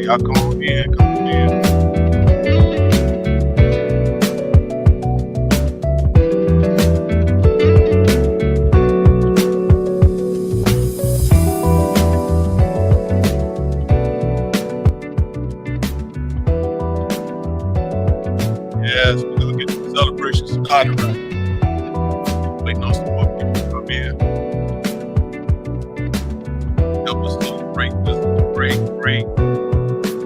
Y'all come on in, come on in. Yes, we're gonna get the celebration started right. Waiting on some more people to come in. Help us celebrate this great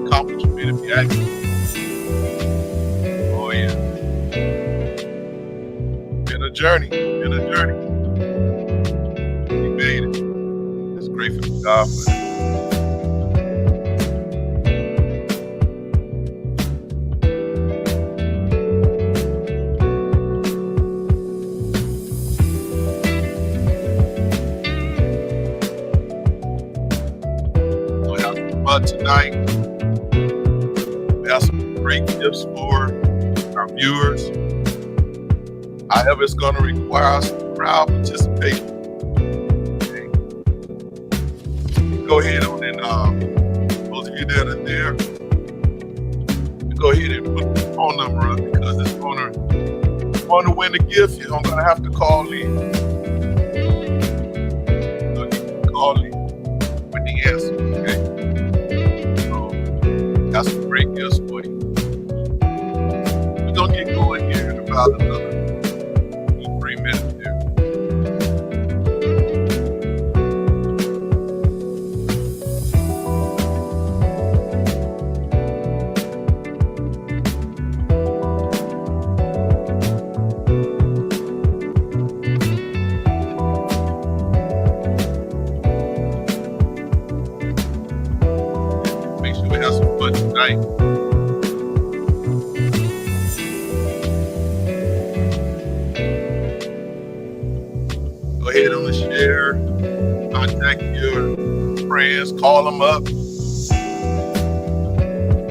accomplishment if you ask me. Oh yeah. Been a journey. We made it. It's grateful to God for it. We'll have some fun tonight. We have some great gifts for our viewers. However, it's going to require some crowd participation. Okay. Go ahead on and those of you that are there, go ahead and put the phone number up because it's going to win the gift. You're going to have to call in. Call in with the answer. Okay. So got some great gifts for you. We're going to get going here in about another 3 minutes here. Make sure we have some fun tonight. Go ahead on and share, contact your friends, call them up,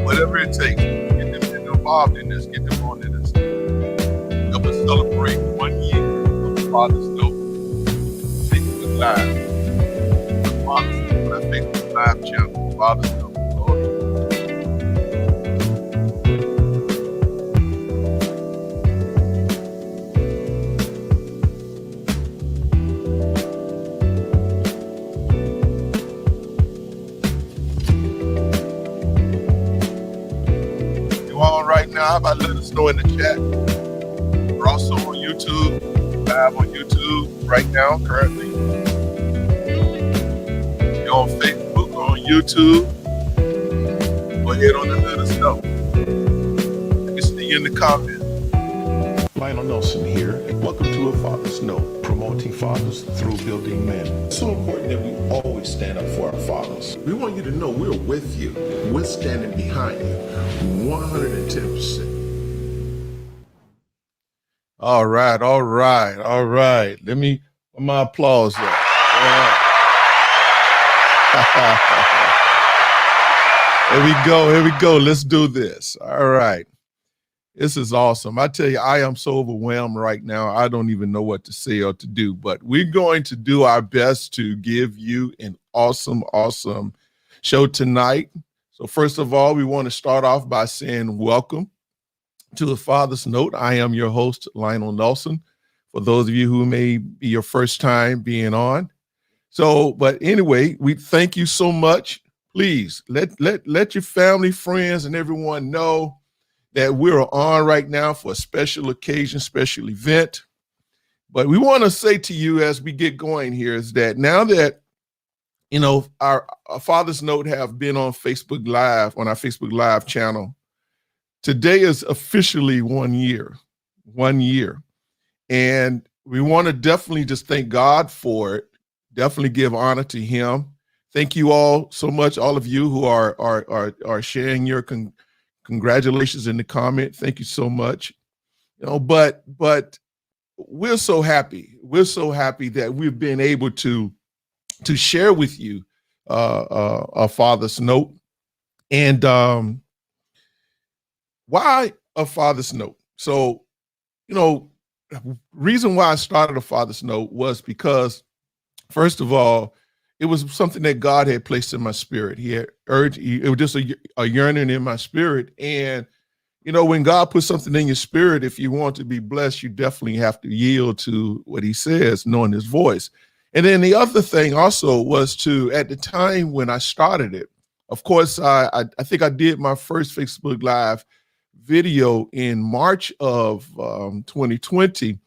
whatever it takes. Get them involved in this, get them on in this. Help us celebrate 1 year of the Father's Note Facebook Live. The Father's Note, our Facebook Live channel, Father's Note. Oh, yeah. On right now, how about let us know in the chat? We're also on YouTube, live on YouTube right now, currently. You're on Facebook or on YouTube. Go ahead on and let us know. Let me see you in the comments. Lionel Nelson here, and welcome to A Father's Note, promoting fathers through building men. It's so important that we always stand up for our fathers. We want you to know we're with you. We're standing behind you 110%. All right. Let me put my applause up. Yeah. Here we go. Let's do this. All right. This is awesome. I tell you, I am so overwhelmed right now. I don't even know what to say or to do, but we're going to do our best to give you an awesome show tonight. So first of all, we want to start off by saying welcome to The Father's Note. I am your host, Lionel Nelson, for those of you who may be your first time being on. So, but anyway, we thank you so much. Please let your family, friends, and everyone know that we're on right now for a special occasion, special event. But we want to say to you as we get going here is that now that, you know, our Father's Note have been on Facebook Live, on our Facebook Live channel, today is officially 1 year. And we want to definitely just thank God for it, definitely give honor to him. Thank you all so much, all of you who are sharing your congratulations in the comment. Thank you so much. You know, but we're so happy. We're so happy that we've been able to share with you a Father's Note. And why a Father's Note? So, you know, reason why I started a Father's Note was because, first of all, it was something that God had placed in my spirit. He had urged, it was just a yearning in my spirit. And, when God puts something in your spirit, if you want to be blessed, you definitely have to yield to what he says, knowing his voice. And then the other thing also was at the time when I started it, of course, I think I did my first Facebook Live video in March of 2020.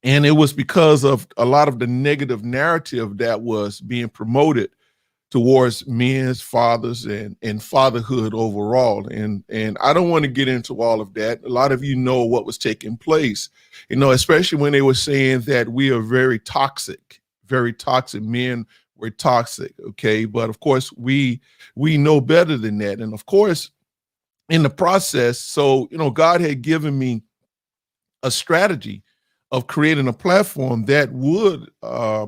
And it was because of a lot of the negative narrative that was being promoted towards men's fathers and fatherhood overall. And I don't want to get into all of that. A lot of you know what was taking place, especially when they were saying that we are very toxic. Men were toxic. Okay. But of course, we know better than that. And of course, in the process, so, God had given me a strategy of creating a platform that would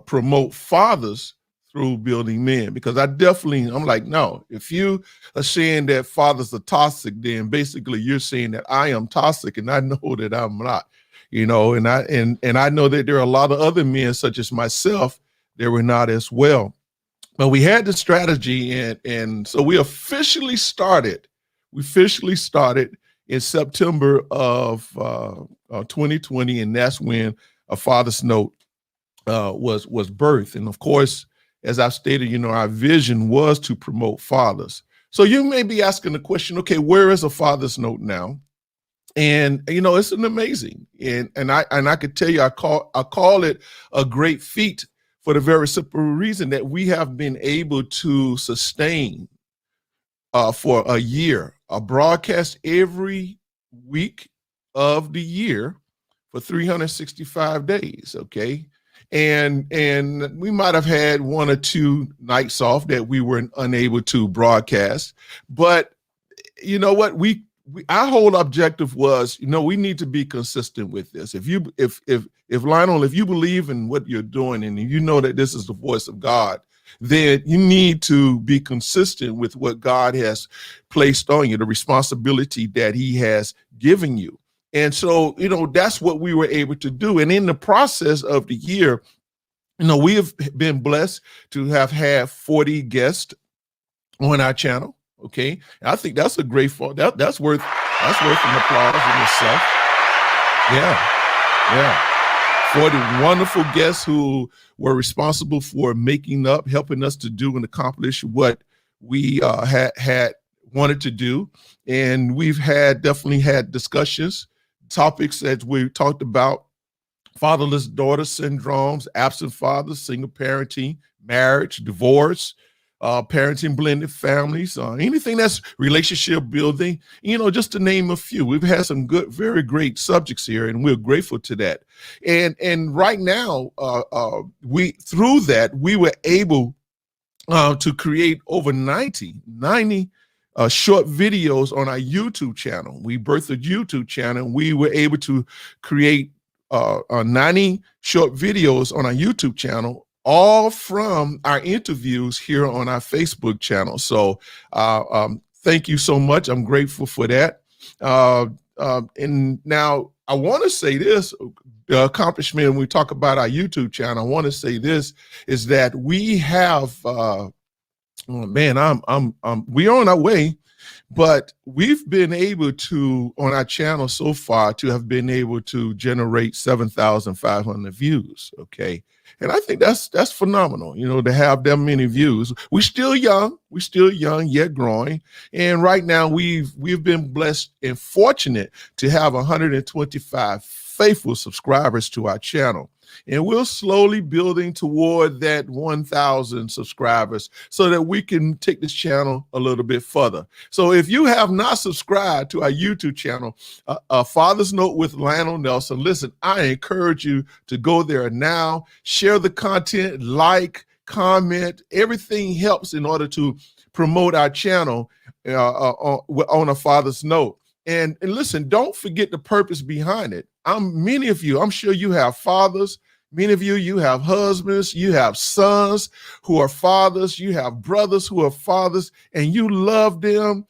promote fathers through building men, because I'm like, no, if you are saying that fathers are toxic, then basically you're saying that I am toxic, and I know that I'm not, and I know that there are a lot of other men such as myself that were not as well. But we had the strategy, and so we officially started in September of 2020, and that's when A Father's Note was birthed. And of course, as I've stated, our vision was to promote fathers. So you may be asking the question, okay, where is A Father's Note now? And it's an amazing, and I could tell you, I call it a great feat for the very simple reason that we have been able to sustain for a year, a broadcast every week of the year for 365 days. Okay. And we might have had 1 or 2 nights off that we were unable to broadcast, but you know what? Our whole objective was, we need to be consistent with this. If Lionel, if you believe in what you're doing and you know that this is the voice of God, then you need to be consistent with what God has placed on you, the responsibility that he has given you. And so, that's what we were able to do. And in the process of the year, we have been blessed to have had 40 guests on our channel. Okay. And I think that's a great that's worth an applause in itself. Yeah. 40 wonderful guests who were responsible for helping us to do and accomplish what we had wanted to do. And we've definitely had discussions, topics that we talked about: fatherless daughter syndromes, absent fathers, single parenting, marriage, divorce, parenting blended families, anything that's relationship building, just to name a few. We've had some very great subjects here, and we're grateful to that. And right now, we were able to create over 90 short videos on our YouTube channel. We birthed a YouTube channel. We were able to create 90 short videos on our YouTube channel, all from our interviews here on our Facebook channel. So thank you so much. I'm grateful for that. And now I want to say this, the accomplishment when we talk about our YouTube channel, I want to say this is that we have, we're on our way, but we've been able to, on our channel so far, to have been able to generate 7,500 views. Okay. And I think that's phenomenal, to have that many views. We're still young, yet growing. And right now we've been blessed and fortunate to have 125 faithful subscribers to our channel. And we're slowly building toward that 1,000 subscribers so that we can take this channel a little bit further. So if you have not subscribed to our YouTube channel, A Father's Note with Lionel Nelson, listen, I encourage you to go there now, share the content, like, comment. Everything helps in order to promote our channel on A Father's Note. And listen, don't forget the purpose behind it. Many of you, I'm sure you have fathers. Many of you have husbands, you have sons who are fathers, you have brothers who are fathers, and you love them,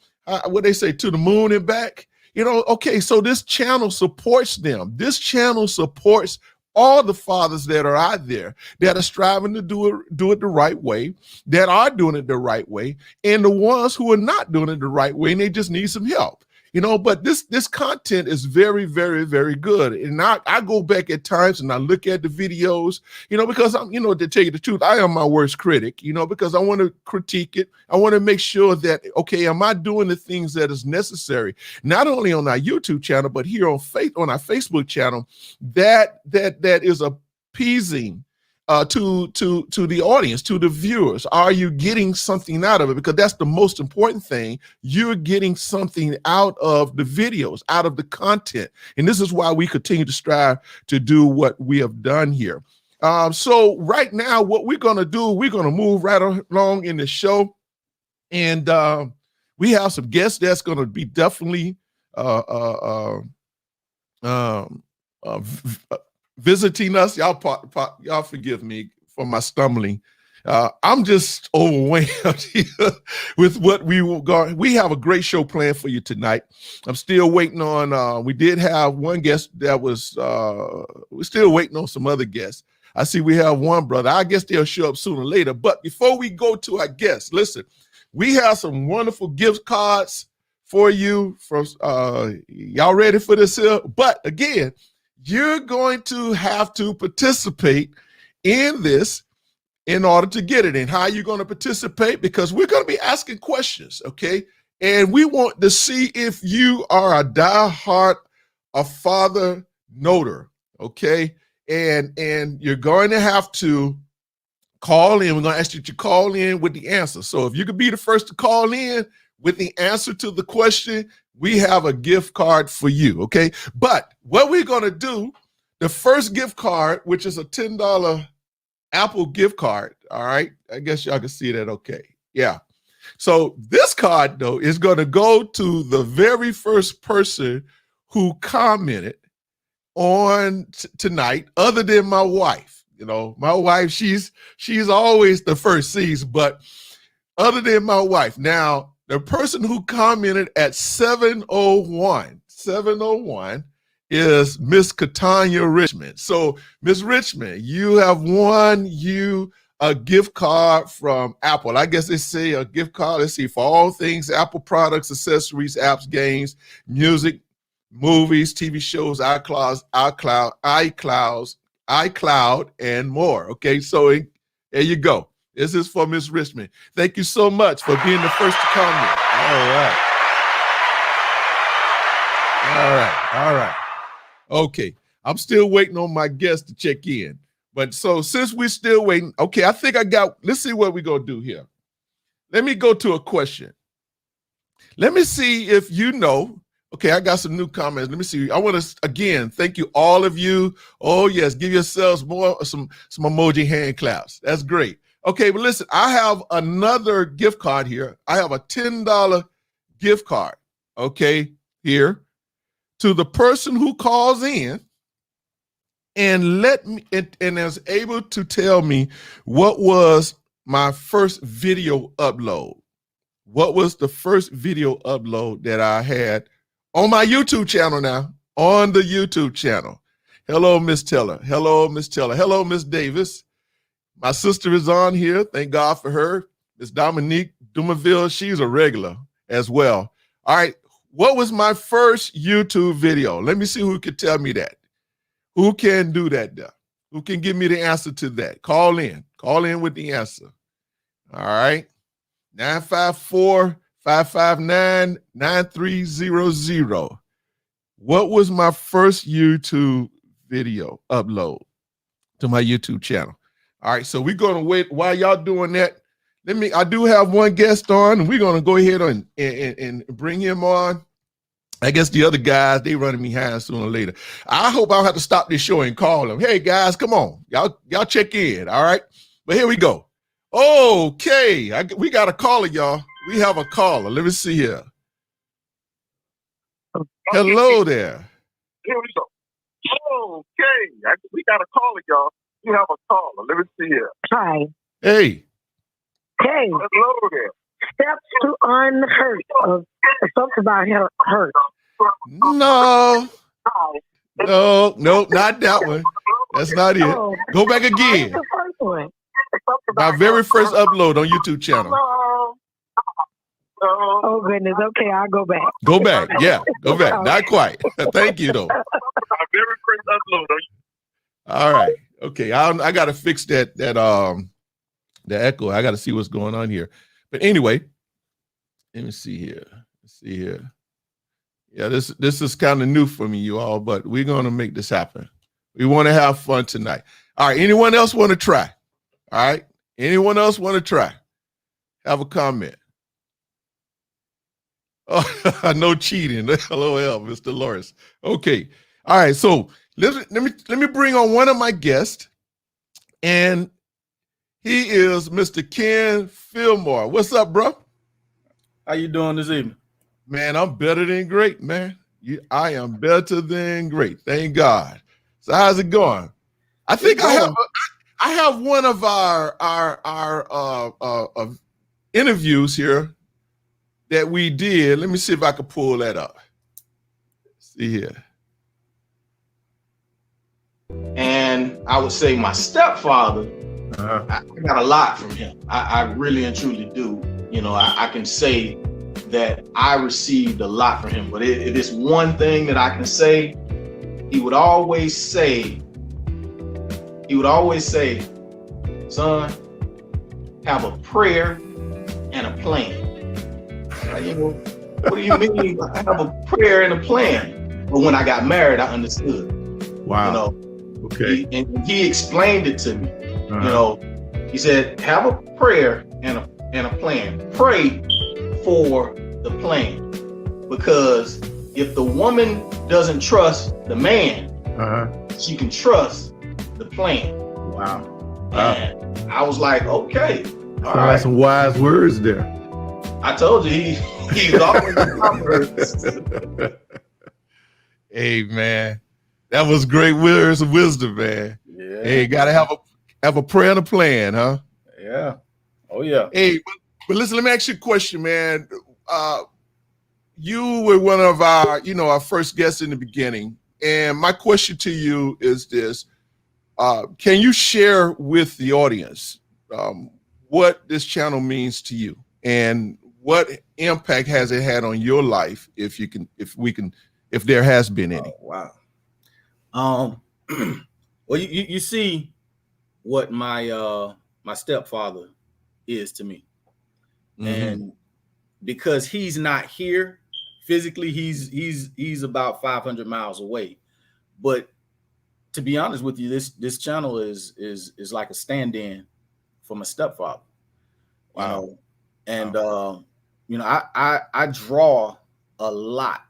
what they say, to the moon and back. Okay, so this channel supports them. This channel supports all the fathers that are out there that are striving to do it the right way, that are doing it the right way, and the ones who are not doing it the right way and they just need some help. But this content is very, very, very good. And I go back at times and I look at the videos, because I'm, to tell you the truth, I am my worst critic, because I want to critique it. I want to make sure that, okay, am I doing the things that is necessary, not only on our YouTube channel, but here on our Facebook channel, that is appeasing to the audience, to the viewers. Are you getting something out of it? Because that's the most important thing. You're getting something out of the videos, out of the content. And this is why we continue to strive to do what we have done here. So right now, what we're going to do, we're going to move right along in the show. And we have some guests that's going to be definitely visiting us. Y'all forgive me for my stumbling. I'm just overwhelmed here with what we will go. We have a great show planned for you tonight. I'm still waiting on, we did have one guest that was, we're still waiting on some other guests. I see we have one brother. I guess they'll show up sooner or later. But before we go to our guests, listen, we have some wonderful gift cards for you. Y'all ready for this here? But again, you're going to have to participate in this in order to get it. And how are you going to participate? Because we're going to be asking questions, okay? And we want to see if you are a diehard, a father noter, okay? And you're going to have to call in. We're going to ask you to call in with the answer. So if you could be the first to call in with the answer to the question, we have a gift card for you, okay? But what we're going to do, the first gift card, which is a $10 Apple gift card, all right? I guess y'all can see that okay. Yeah. So this card, though, is going to go to the very first person who commented on tonight, other than my wife. My wife, she's always the first sees, but other than my wife. Now, the person who commented at 701 is Miss Katanya Richmond. So, Miss Richmond, you have won a gift card from Apple. I guess they say a gift card, let's see, for all things Apple products, accessories, apps, games, music, movies, TV shows, iCloud, and more. Okay, so there you go. This is for Miss Richmond. Thank you so much for being the first to comment. All right. Okay, I'm still waiting on my guest to check in. But so since we're still waiting, okay, I think let's see what we're going to do here. Let me go to a question. Let me see if you know. Okay, I got some new comments. Let me see. I want to, again, thank you, all of you. Oh, yes, give yourselves some emoji hand claps. That's great. Okay, but listen, I have another gift card here. I have a $10 gift card, okay, here to the person who calls in and is able to tell me what was my first video upload. What was the first video upload that I had on my YouTube channel now, on the YouTube channel? Hello, Miss Teller. Hello, Miss Teller. Hello, Miss Davis. My sister is on here. Thank God for her. Miss Dominique Dumaville, she's a regular as well. All right. What was my first YouTube video? Let me see who can tell me that. Who can do that there? Who can give me the answer to that? Call in. Call in with the answer. All right. 954-559-9300. What was my first YouTube video upload to my YouTube channel? All right, so we're going to wait while y'all doing that. I do have one guest on, and we're going to go ahead and bring him on. I guess the other guys, they running me behind sooner or later. I hope I don't have to stop this show and call them. Hey, guys, come on. Y'all check in, all right? But here we go. Okay, we got a caller, y'all. We have a caller. Let me see here. Hello there. Here we go. Okay, we got a caller, y'all. We have a caller. Let me see here. Hi. Hey. Hey. Hello there. Steps to unhurt. Something about hurt. No, not that one. That's not it. Oh, Go back that's again. the first one. My very first upload on YouTube channel. Oh goodness. Okay, I'll go back. Go back. Yeah, go back. Not quite. Thank you, though. My very first upload. All right. Okay. I got to fix that the echo. I got to see what's going on here. But anyway, let me see here. Let's see here. Yeah, this is kind of new for me, you all, but we're going to make this happen. We want to have fun tonight. All right. Anyone else want to try? All right. Anyone else want to try? Have a comment. Oh, no cheating. LOL, Mr. Lawrence. Okay. All right. So let me bring on one of my guests, and he is Mr. Ken Fillmore. What's up, bro? How you doing this evening? Man, I'm better than great, man. I am better than great. Thank God. So how's it going? I think I have one of our interviews here that we did. Let me see if I can pull that up. Let's see here. And I would say my stepfather, I got a lot from him. I really and truly do. You know, I can say that I received a lot from him. But it is one thing that I can say. He would always say, son, have a prayer and a plan. Like, you know, what do you mean I have a prayer and a plan? But when I got married, I understood. Wow. You know, okay. He explained it to me. You know, he said, have a prayer and a plan. Pray for the plan. Because if the woman doesn't trust the man, she can trust the plan. Wow. And I was like, okay. All right. Some wise words there. I told you he's always Proverbs. Hey, man. That was great words of wisdom, man. Yeah. Hey, gotta have a prayer and a plan, huh? Yeah. Oh yeah. Hey, but listen, let me ask you a question, man. You were one of our first guests in the beginning, and my question to you is this: can you share with the audience what this channel means to you, and what impact has it had on your life, if there has been any? Oh, wow. Well, you see what my stepfather is to me, and because he's not here physically, he's about 500 miles away. But to be honest with you, this channel is like a stand-in for my stepfather. Wow. And I draw a lot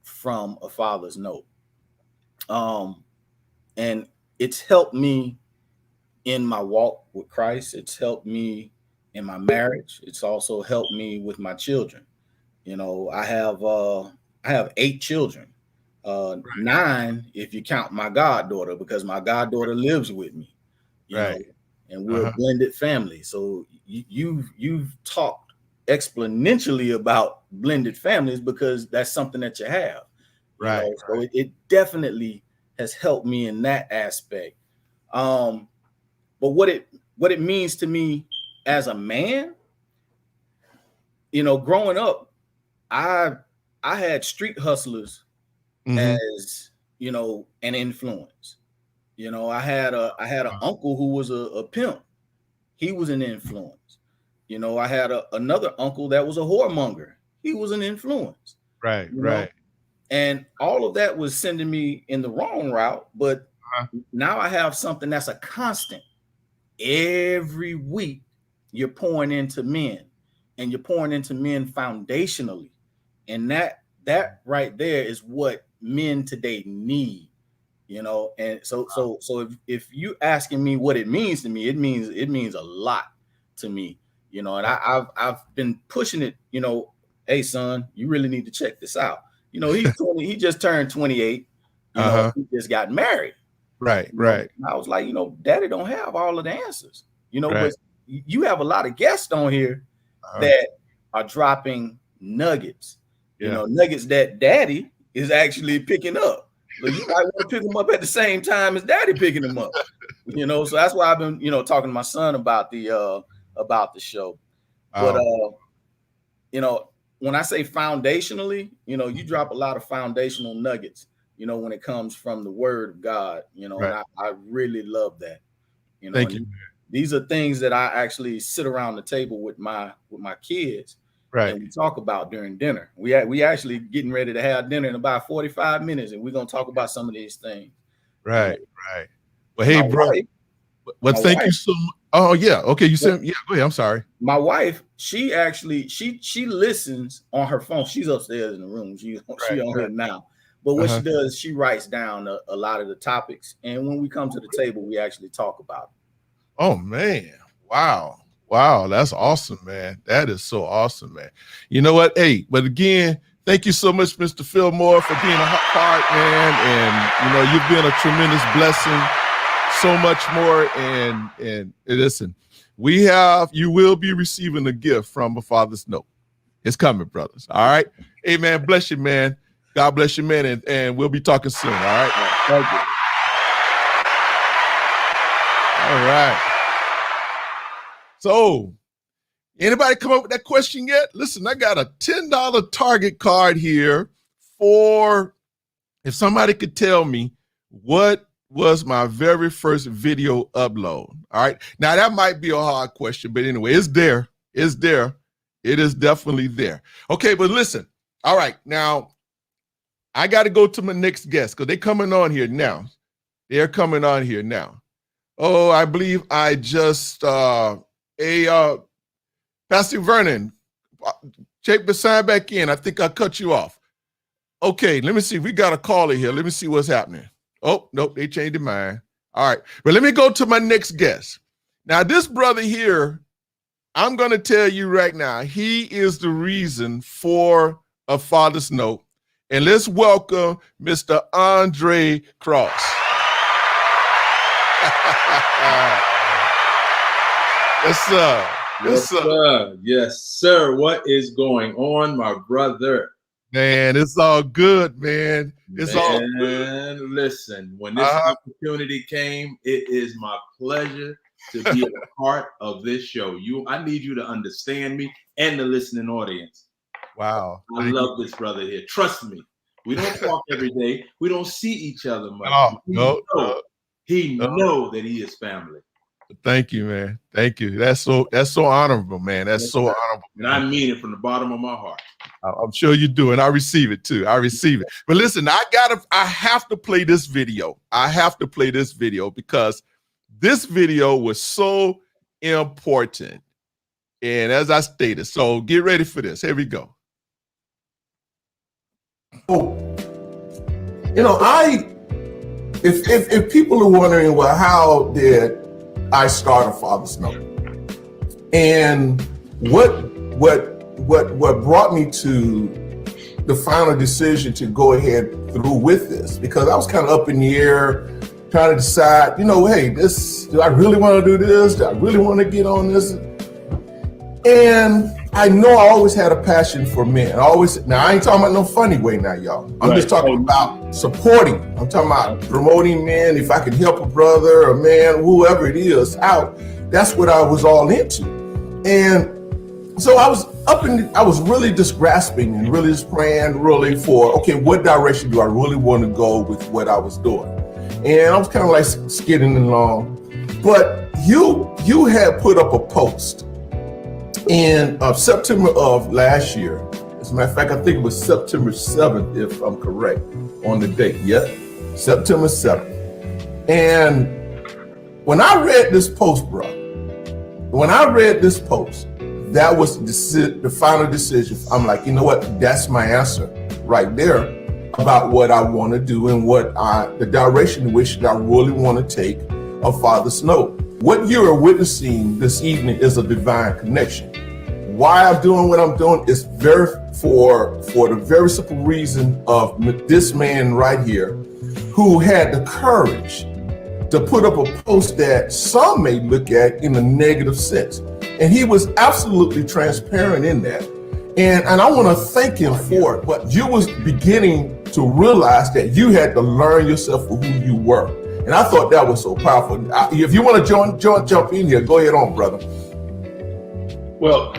from a father's note. And it's helped me in my walk with Christ. It's helped me in my marriage. It's also helped me with my children. You know, I have 8 children, 9 if you count my goddaughter, because my goddaughter lives with me. You know, and we're a blended family. So you've talked exponentially about blended families, because that's something that you have. Right. You know? So it definitely has helped me in that aspect. But what it means to me as a man, you know, growing up, I had street hustlers as, you know, an influence. You know, I had an uncle who was a pimp. He was an influence. You know, I had another uncle that was a whoremonger. He was an influence. Right, you know? And all of that was sending me in the wrong route. But now I have something that's a constant. Every week you're pouring into men, and you're pouring into men foundationally. And that right there is what men today need, you know. And so if you asking me what it means to me, it means a lot to me, you know. And I've been pushing it, you know. Hey son, you really need to check this out. You know, he's 20, he just turned 28. You know, he just got married. Right. And I was like, you know, daddy don't have all of the answers, you know, but you have a lot of guests on here that are dropping nuggets, you know, nuggets that daddy is actually picking up. So you might want to pick them up at the same time as daddy picking them up. You know, so that's why I've been, talking to my son about the show. But when I say foundationally, you drop a lot of foundational nuggets, when it comes from the word of God, Right. and I really love that. Thank you. These are things that I actually sit around the table with my kids. Right. And we talk about during dinner. We actually getting ready to have dinner in about 45 minutes, and we're gonna talk about some of these things. Right. Well, hey, bro. Well, thank you so much. Oh, yeah. Okay, you said, yeah. Go ahead. I'm sorry. My wife, she actually she listens on her phone. She's upstairs in the room. She on here now. But what she does, she writes down a lot of the topics, and when we come to the table, we actually talk about it. Oh man! Wow, that's awesome, man. That is so awesome, man. You know what? Hey, but again, thank you so much, Mr. Fillmore, for being a part, man. And you've been a tremendous blessing. So much more. And listen, you will be receiving a gift from a Father's Note. It's coming, brothers. All right. Hey, man, bless you, man. God bless you, man. And we'll be talking soon. All right. Thank you. All right. So, anybody come up with that question yet? Listen, I got a $10 Target card here for if somebody could tell me what was my very first video upload. All right. Now, that might be a hard question, but anyway, it's there. It's there. It is definitely there. Okay, but listen. All right. Now, I got to go to my next guest because they're coming on here now. They're coming on here now. Oh, I believe I just Pastor Vernon, check the sign back in. I think I cut you off. Okay, let me see. We got a caller here. Let me see what's happening. Oh, nope, they changed their mind. All right, but let me go to my next guest. Now, this brother here, I'm going to tell you right now, he is the reason for a Father's Note. And let's welcome Mr. Andre Cross. Yes, sir. Yes, sir. Yes, sir. What is going on, my brother? Man, it's all good, man. It's all good. Listen, when this opportunity came, it is my pleasure to be a part of this show. I need you to understand me and the listening audience. Wow. I love this brother here. Trust me. We don't talk every day. We don't see each other much. He know that he is family. Thank you, man. Thank you. That's so honorable, man. That's so honorable. And I mean it from the bottom of my heart. I'm sure you do, and I receive it too. I receive it. But listen, I have to play this video. I have to play this video because this video was so important. And as I stated, so get ready for this. Here we go. Oh, if people are wondering, well, how did I start a Father's Note? And what brought me to the final decision to go ahead through with this? Because I was kind of up in the air trying to decide, hey, do I really want to do this? Do I really want to get on this? And I know I always had a passion for men. Now I ain't talking about no funny way now, y'all. I'm just talking about supporting. I'm talking about promoting men. If I can help a brother, a man, whoever it is out, that's what I was all into. And so I was really just grasping and really just praying really for, okay, what direction do I really want to go with what I was doing? And I was kind of like skidding along. But you had put up a post in September of last year. As a matter of fact, I think it was September 7th, if I'm correct on the date. Yep, September 7th. And when I read this post, bro, that was the final decision. I'm like, you know what? That's my answer right there about what I want to do and the direction in which I really want to take a Father's Note. What you are witnessing this evening is a divine connection. Why I'm doing what I'm doing is for the very simple reason of this man right here who had the courage to put up a post that some may look at in a negative sense. And he was absolutely transparent in that. And I want to thank him for it. But you was beginning to realize that you had to learn yourself for who you were. And I thought that was so powerful. If you want to jump in here, go ahead on, brother. Well,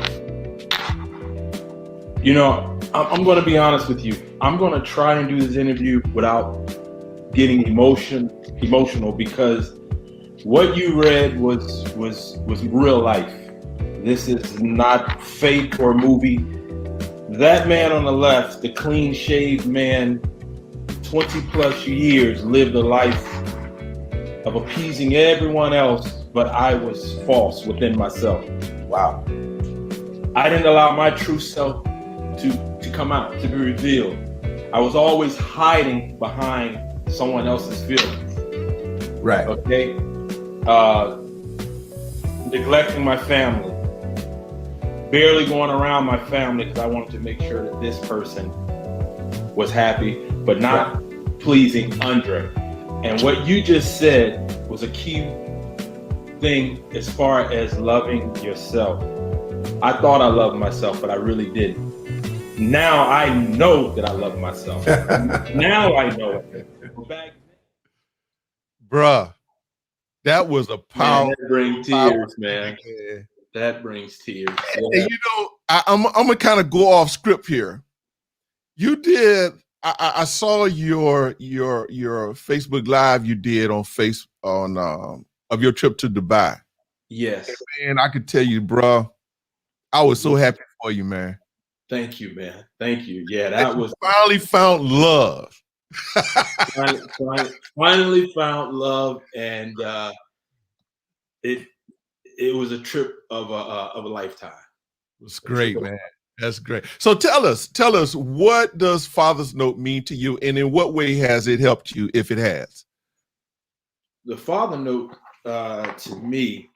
you know, I'm going to be honest with you. I'm going to try and do this interview without getting emotional, because what you read was real life. This is not fake or movie. That man on the left, the clean-shaved man, 20 plus years, lived a life of appeasing everyone else, but I was false within myself. Wow. I didn't allow my true self to come out, to be revealed. I was always hiding behind someone else's feelings. Right. Okay. Neglecting my family. Barely going around my family because I wanted to make sure that this person was happy, but not pleasing Andre. And what you just said was a key thing as far as loving yourself. I thought I loved myself, but I really didn't. Now I know that I love myself. Now I know it. Bruh, that was a powerful. Man, that brings tears, man. That brings tears. And you know, I'm gonna kind of go off script here. You did. I saw your Facebook Live you did on of your trip to Dubai. Yes. And I could tell you, bro, I was so happy for you, man. Thank you, man. Thank you. Yeah, that was finally found love. finally found love, and it was a trip of a lifetime. It was great, man. That's great. So tell us, what does Father's Note mean to you, and in what way has it helped you, if it has? The Father Note, to me,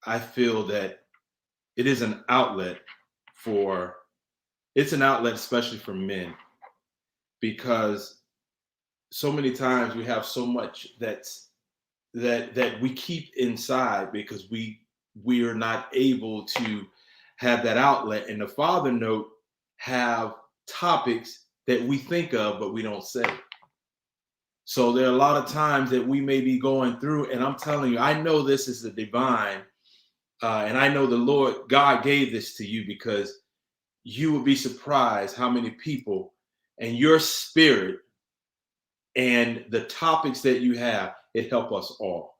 I feel that it is an outlet especially for men, because so many times we have so much that we keep inside because we are not able to have that outlet. And the Father Note have topics that we think of but we don't say. So there are a lot of times that we may be going through, and I'm telling you, I know this is the divine, and I know the Lord God gave this to you, because you will be surprised how many people and your spirit and the topics that you have, it help us all.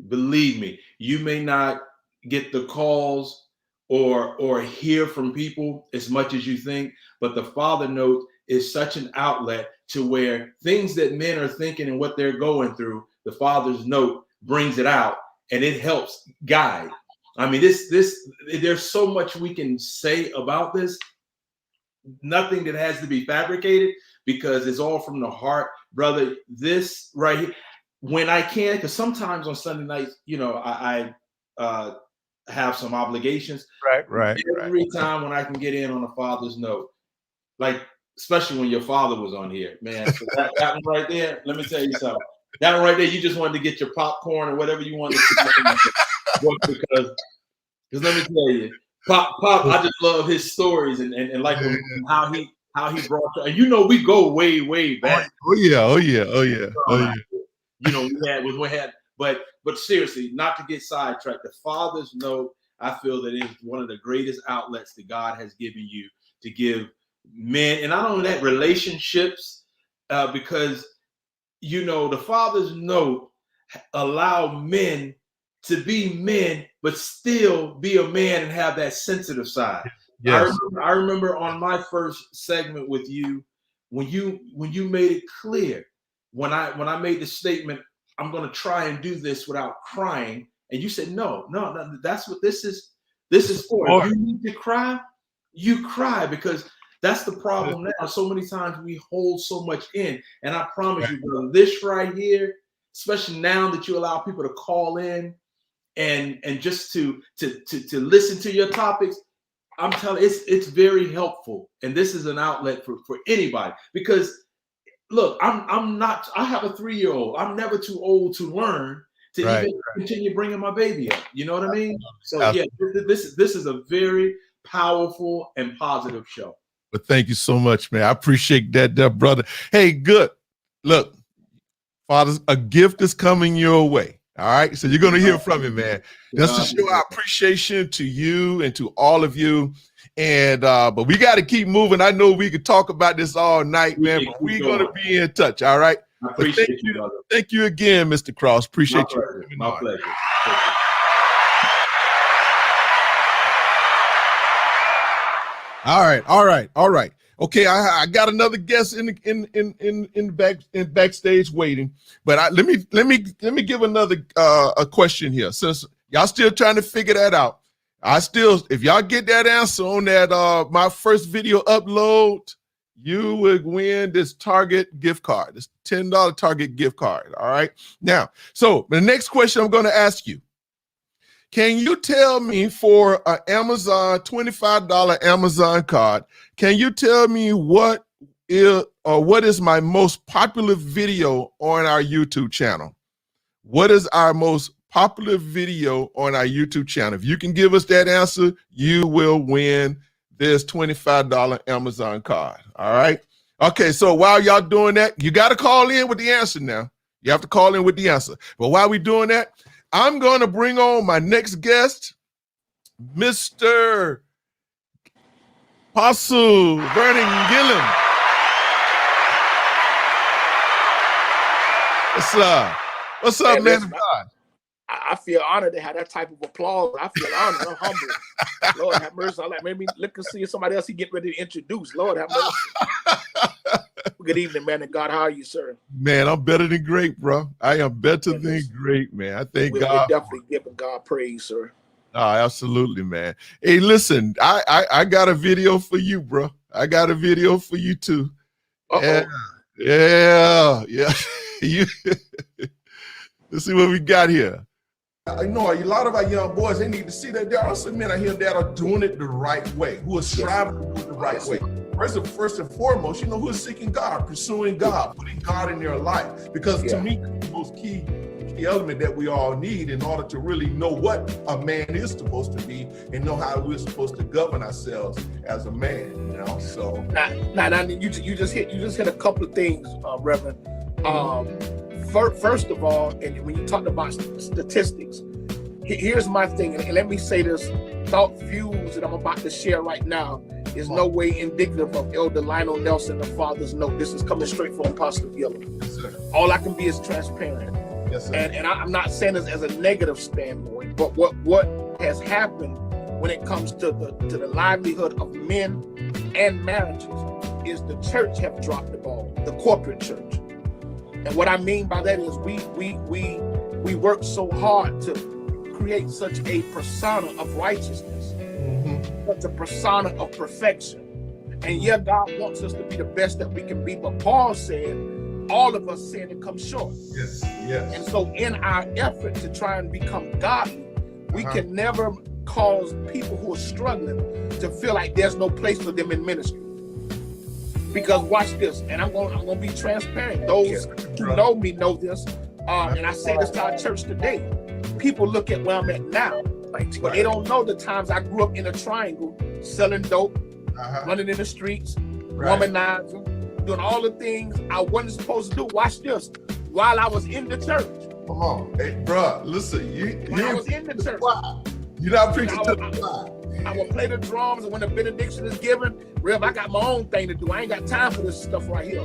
Believe me, you may not get the calls or hear from people as much as you think, but the Father Note is such an outlet to where things that men are thinking and what they're going through, the Father's Note brings it out, and it helps guide. I mean, there's so much we can say about this. Nothing that has to be fabricated, because it's all from the heart, brother. This right here, when I can, because sometimes on Sunday nights, you know, I have some obligations. Right. Every time when I can get in on a Father's Note, like especially when your father was on here, man. So that one right there, let me tell you something. That one right there, you just wanted to get your popcorn or whatever you wanted to do. because let me tell you, Pop, I just love his stories and like how he brought you. And you know, we go way back. Oh yeah. You know, we had, but seriously, not to get sidetracked, the Father's Note, I feel that is one of the greatest outlets that God has given you to give men, and not only that, relationships, because you know, the Father's Note allow men to be men, but still be a man and have that sensitive side. Yes. I remember on my first segment with you, when you made it clear, when I made the statement, I'm going to try and do this without crying, and you said, no, that's what this is for. If you need to cry, you cry, because that's the problem now. So many times we hold so much in, and I promise you, brother, this right here, especially now that you allow people to call in and just to listen to your topics, I'm telling you, it's very helpful, and this is an outlet for anybody. Because look, I have a 3-year-old. I'm never too old to learn to even continue bringing my baby up. You know what I mean? So yeah, this is a very powerful and positive show. But thank you so much, man. I appreciate that, brother. Hey, good. Look, Father, a gift is coming your way. All right. So you're going to hear from me, man. Just to show our appreciation to you and to all of you. And but we got to keep moving. I know we could talk about this all night, man, but we're going to be in touch. All right. I appreciate you, brother. Thank you again, Mr. Cross. Appreciate you. My pleasure. All right. Okay, I got another guest in backstage waiting, but let me give another a question here. Since y'all still trying to figure that out, if y'all get that answer on that my first video upload, you would win this Target gift card, this $10 Target gift card. All right. Now, so the next question I'm going to ask you. Can you tell me for an Amazon $25 Amazon card, can you tell me what is my most popular video on our YouTube channel? What is our most popular video on our YouTube channel? If you can give us that answer, you will win this $25 Amazon card. All right. Okay. So while y'all doing that, you got to call in with the answer now. You have to call in with the answer. But while we're doing that, I'm going to bring on my next guest, Mr. Apostle Vernon Gillum. What's up, man of God? I feel honored to have that type of applause. I feel honored. I'm humble. Lord have mercy. I'm like, maybe look and see somebody else he get ready to introduce. Lord have mercy. Good evening, man of God. How are you, sir? Man, I'm better than great, bro. I am better than great, man. I thank God. We're definitely giving God praise, sir. Oh, absolutely, man. Hey, listen, I got a video for you, bro. I got a video for you too. Yeah. You let's see what we got here. I know a lot of our young boys, they need to see that there are some men out here that are doing it the right way, who are striving to do it the right way. First and foremost, who is seeking God, pursuing God, putting God in their life. Because to me, that's the most key element that we all need in order to really know what a man is supposed to be and know how we're supposed to govern ourselves as a man. So now you just hit a couple of things, Reverend. First of all, and when you talk about statistics, here's my thing, and let me say this: thought views that I'm about to share right now is no way indicative of Elder Lionel Nelson, the Father's note. This is coming straight from Apostle Gillum. Yes, sir. All I can be is transparent. Yes, sir. And I'm not saying this as a negative standpoint, but what has happened when it comes to the livelihood of men and marriages is the church have dropped the ball, the corporate church. And what I mean by that is we work so hard to create such a persona of righteousness, such a persona of perfection. And God wants us to be the best that we can be. But Paul said, all of us sin and come short. Yes. And so in our effort to try and become godly, we can never cause people who are struggling to feel like there's no place for them in ministry. Because watch this, and I'm gonna be transparent. Those who know me know this, and I say this to our church today. People look at where I'm at now, but they don't know the times I grew up in a triangle, selling dope, running in the streets, womanizing, doing all the things I wasn't supposed to do. Watch this, while I was in the church. Come on, hey, bro, listen, I was in the church. You're not preaching to the choir. I will play the drums, and when the benediction is given, Rev, I got my own thing to do. I ain't got time for this stuff right here.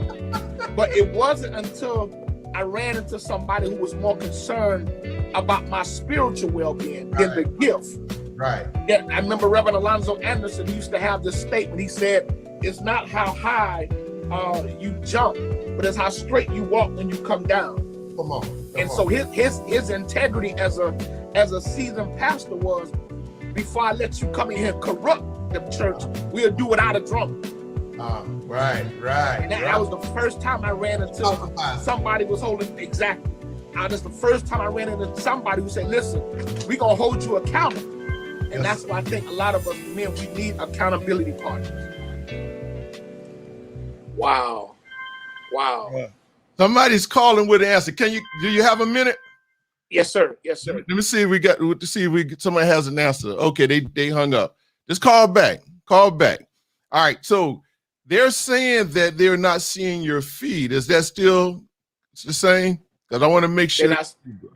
But it wasn't until I ran into somebody who was more concerned about my spiritual well-being than the gift. Right. Yeah, I remember Reverend Alonzo Anderson used to have this statement. He said, it's not how high you jump, but it's how straight you walk when you come down. Come on. So his integrity as a seasoned pastor was, before I let you come in here and corrupt the church, we'll do without a drummer. Right. And that was the first time I ran into somebody was holding, exactly. That's the first time I ran into somebody who said, listen, we're going to hold you accountable. And that's why I think a lot of us men, we need accountability partners. Wow. Yeah. Somebody's calling with an answer. Do you have a minute? Yes, sir. Let me see if somebody has an answer. Okay, they hung up. Just call back. All right. So they're saying that they're not seeing your feed. Is that still the same? Because I want to make sure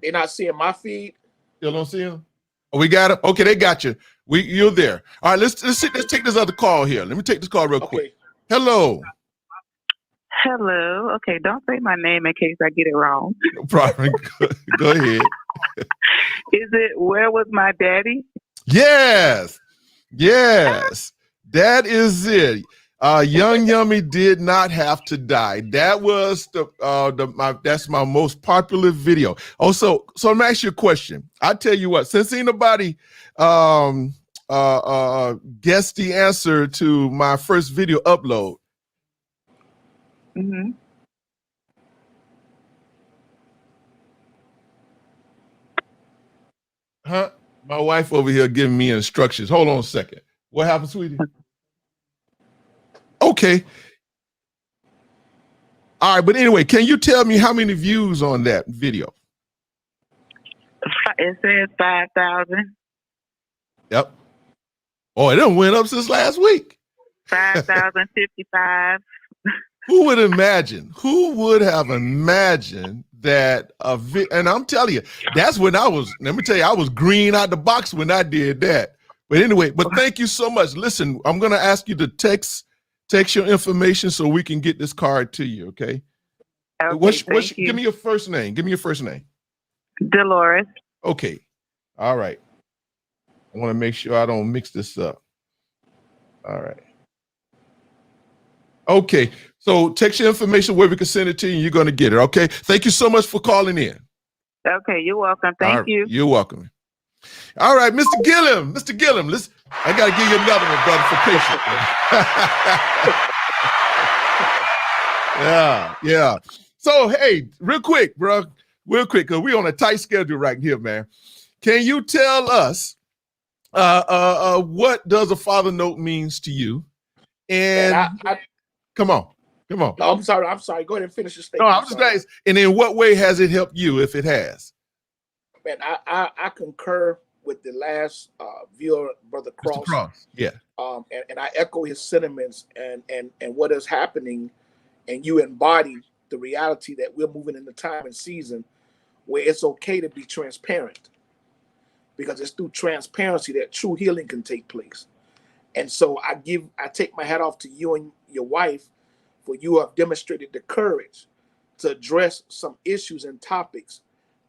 They're not seeing my feed. still don't see them. Oh, we got it. Okay, they got you. You're there. All right, let's take this other call here. Let me take this call real quick. Hello. Hello. Okay, don't say my name in case I get it wrong. No problem. Go ahead. Is it Where Was My Daddy? Yes. That is it. Young Yummy did not have to die. That was that's my most popular video. Also, so let me ask you a question. I tell you what, since ain't nobody guessed the answer to my first video upload. Mm-hmm. Huh? My wife over here giving me instructions. Hold on a second. What happened, sweetie? Okay. All right, but anyway, can you tell me how many views on that video? It says 5,000. Yep. Oh, it done went up since last week. 5,055. Who would imagine? Who would have imagined that and I'm telling you, that's when let me tell you, I was green out the box when I did that. But anyway, thank you so much. Listen, I'm going to ask you to text your information so we can get this card to you, okay? Okay, give me your first name. Give me your first name. Dolores. Okay. All right. I want to make sure I don't mix this up. All right. Okay. So text your information where we can send it to you and you're going to get it, okay? Thank you so much for calling in. Okay, you're welcome. Thank you. You're welcome. All right, Mr. Gillum. Mr. Gillum, I got to give you another one, brother, for patience. Yeah. So, hey, real quick, bro. Real quick, because we're on a tight schedule right here, man. Can you tell us what does a father note means to you? And come on. No, I'm sorry. Go ahead and finish your statement. No, I'm just saying. And in what way has it helped you, if it has? Man, I concur with the last viewer, Brother Cross. Mr. Cross. Yeah. And I echo his sentiments and what is happening, and you embody the reality that we're moving in the time and season where it's okay to be transparent, because it's through transparency that true healing can take place. And so I take my hat off to you and your wife, for you have demonstrated the courage to address some issues and topics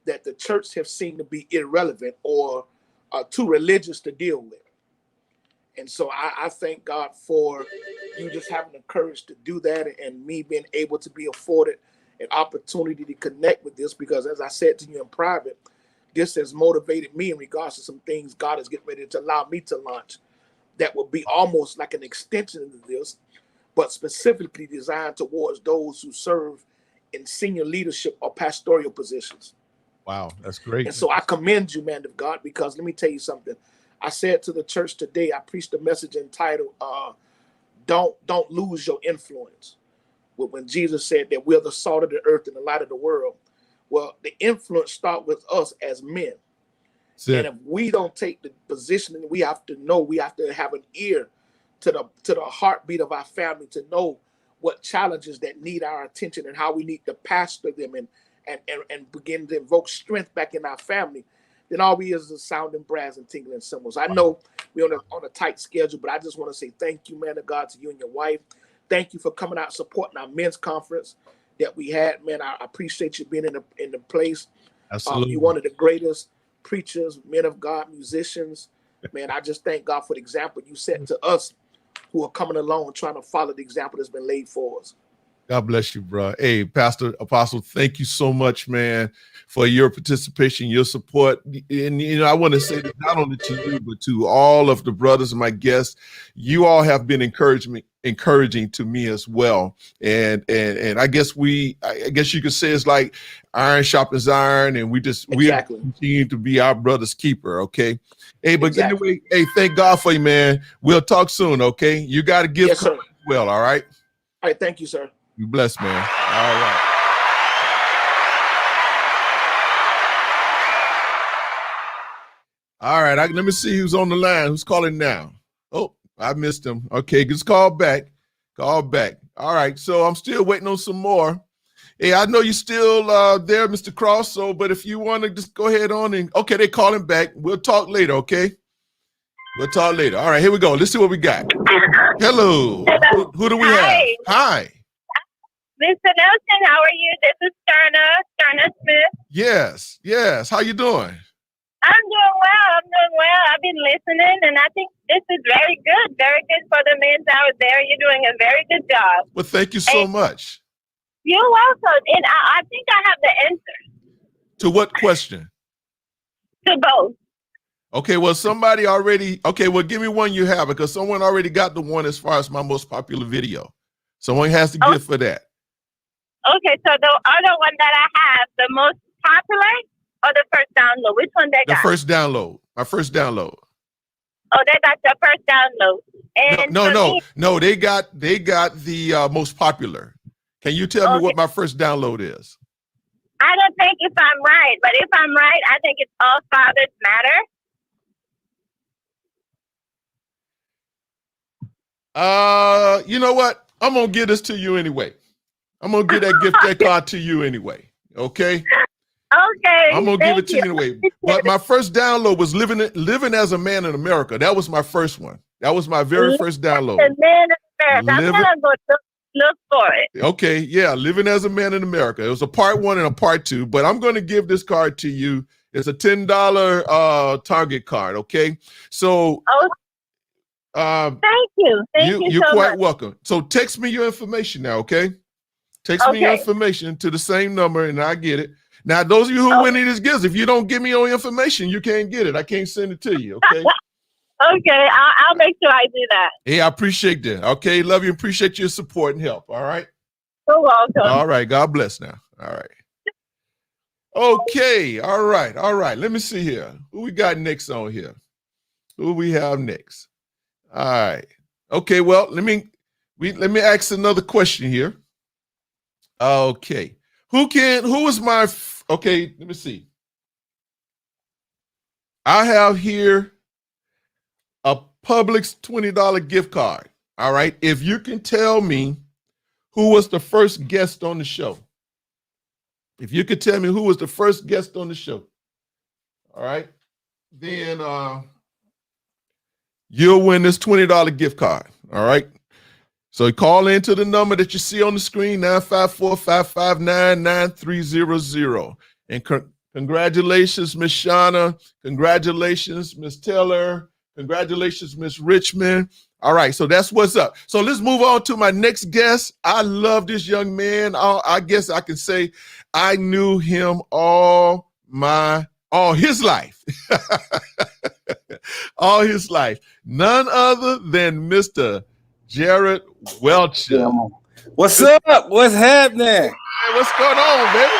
that the church have seen to be irrelevant or too religious to deal with. And so I thank God for you just having the courage to do that, and me being able to be afforded an opportunity to connect with this, because as I said to you in private, this has motivated me in regards to some things God is getting ready to allow me to launch that will be almost like an extension of this, but specifically designed towards those who serve in senior leadership or pastoral positions. Wow, that's great. And so I commend you, man of God, because let me tell you something. I said to the church today, I preached a message entitled, Don't Lose Your Influence. When Jesus said that we're the salt of the earth and the light of the world. Well, the influence starts with us as men. And if we don't take the position, we have to know, we have to have an ear to the heartbeat of our family to know what challenges that need our attention and how we need to pastor them and begin to invoke strength back in our family. Then all we is sounding brass and tingling cymbals. I know we're on a tight schedule, but I just want to say thank you, man of God, to you and your wife. Thank you for coming out supporting our men's conference that we had. Man, I appreciate you being in the place. Absolutely. You're one of the greatest preachers, men of God, musicians. Man, I just thank God for the example you set to us who are coming along trying to follow the example that's been laid for us. God bless you, bro. Hey, Pastor Apostle, thank you so much, man, for your participation, your support. And, I want to say that not only to you, but to all of the brothers and my guests. You all have been encouraging to me as well. And I guess you could say it's like iron sharpens iron, and we continue to be our brother's keeper, okay? Hey, but anyway, hey, thank God for you, man. We'll talk soon, okay? You got to give as well, all right? All right, thank you, sir. You blessed, man. All right. All right. Let me see who's on the line. Who's calling now? Oh, I missed him. Okay, just call back. Call back. All right. So I'm still waiting on some more. Hey, I know you're still there, Mr. Cross. So, but if you want to just go ahead on and okay, they calling back. We'll talk later. Okay. We'll talk later. All right, here we go. Let's see what we got. Hello. Who do we have? Hi. Mr. Nelson, how are you? This is Sterna Smith. Yes. How you doing? I'm doing well. I've been listening, and I think this is very good for the men out there. You're doing a very good job. Well, thank you so much. You're welcome. And I think I have the answer. To what question? To both. Okay, well, somebody already, okay, well, give me one you have, because someone already got the one as far as my most popular video. Someone has to give for that. Okay, so the other one that I have, the most popular or the first download? Which one they got? The first download. My first download. Oh, they got the first download. And no. They got the most popular. Can you tell me what my first download is? I don't think if I'm right, but if I'm right, I think it's All Fathers Matter. You know what? I'm gonna give this to you anyway. I'm gonna give that card to you anyway. Okay. Okay. I'm gonna give it to you anyway. But my first download was living as a Man in America. That was my first one. That was my very first download. Man in America. I'm gonna go look for it. Okay, yeah, Living as a Man in America. It was a part 1 and a part 2, but I'm gonna give this card to you. It's a $10 Target card. Okay, so. Thank you. You're so quite much. welcome. So text me your information now, okay? Text me your information to the same number and I get it. Now, those of you who winning these gifts, if you don't give me your information, you can't get it. I can't send it to you, okay? Okay, I'll make sure I do that. Hey, I appreciate that. Okay, love you. Appreciate your support and help, all right? You're welcome. All right, God bless now. All right. Okay, all right. Let me see here. Who we got next on here? Who we have next? All right. Okay. Well, let me ask another question here. Okay. Okay. Let me see. I have here a Publix $20 gift card. All right. If you can tell me who was the first guest on the show. If you could tell me who was the first guest on the show. All right. Then, you'll win this $20 gift card. All right. So call into the number that you see on the screen, 954-559-9300. And congratulations, Miss Shauna. Congratulations, Miss Taylor. Congratulations, Miss Richmond. All right. So that's what's up. So let's move on to my next guest. I love this young man. I guess I can say I knew him all his life. All his life. None other than Mr. Jared Welcher. What's up? What's happening? Hey, what's going on, baby?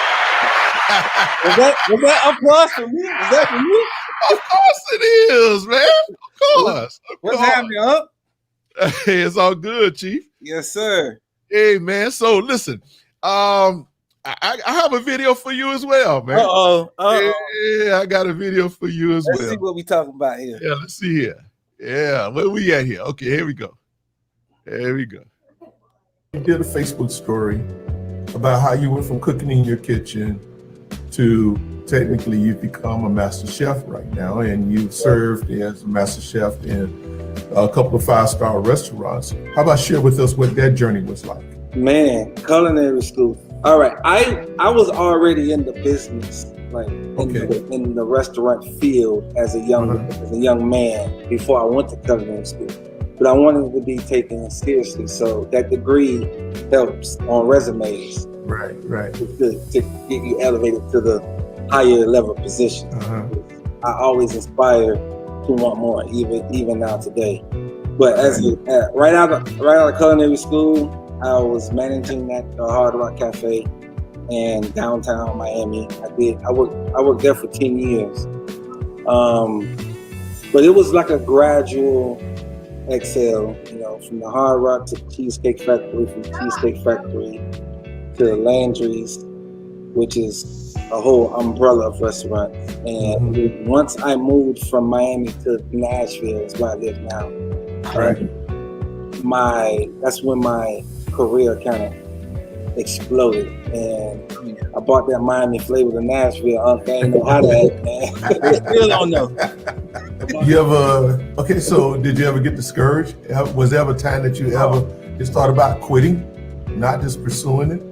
was that applause for me? Is that for me? Of course it is, man. Of course. What's happening, huh? Hey, it's all good, Chief. Yes, sir. Hey, man. So listen, I have a video for you as well, man. Yeah, I got a video for you as well. Let's see what we talking about here. Yeah, let's see here. Yeah, where we at here? Okay, here we go. You did a Facebook story about how you went from cooking in your kitchen to technically you've become a master chef right now, and you've served as a master chef in a couple of 5-star restaurants. How about share with us what that journey was like? Man, culinary school. All right, I was already in the business, like in the restaurant field as a young man before I went to culinary school. But I wanted to be taken seriously, so that degree helps on resumes. Right. To get you elevated to the higher level position. I always aspire to want more, even now today. But right out of culinary school, I was managing at the Hard Rock Cafe in downtown Miami. I worked there for 10 years. But it was like a gradual excel, from the Hard Rock to Cheesecake Factory, from Cheesecake Factory to Landry's, which is a whole umbrella of restaurants. And once I moved from Miami to Nashville, is where I live now. Right. that's when my career kind of exploded, and I bought that Miami flavor to Nashville. I ain't know how to act, man. I still don't know. You ever, okay, so did you ever get discouraged? Was there ever a time that you ever just thought about quitting, not just pursuing it?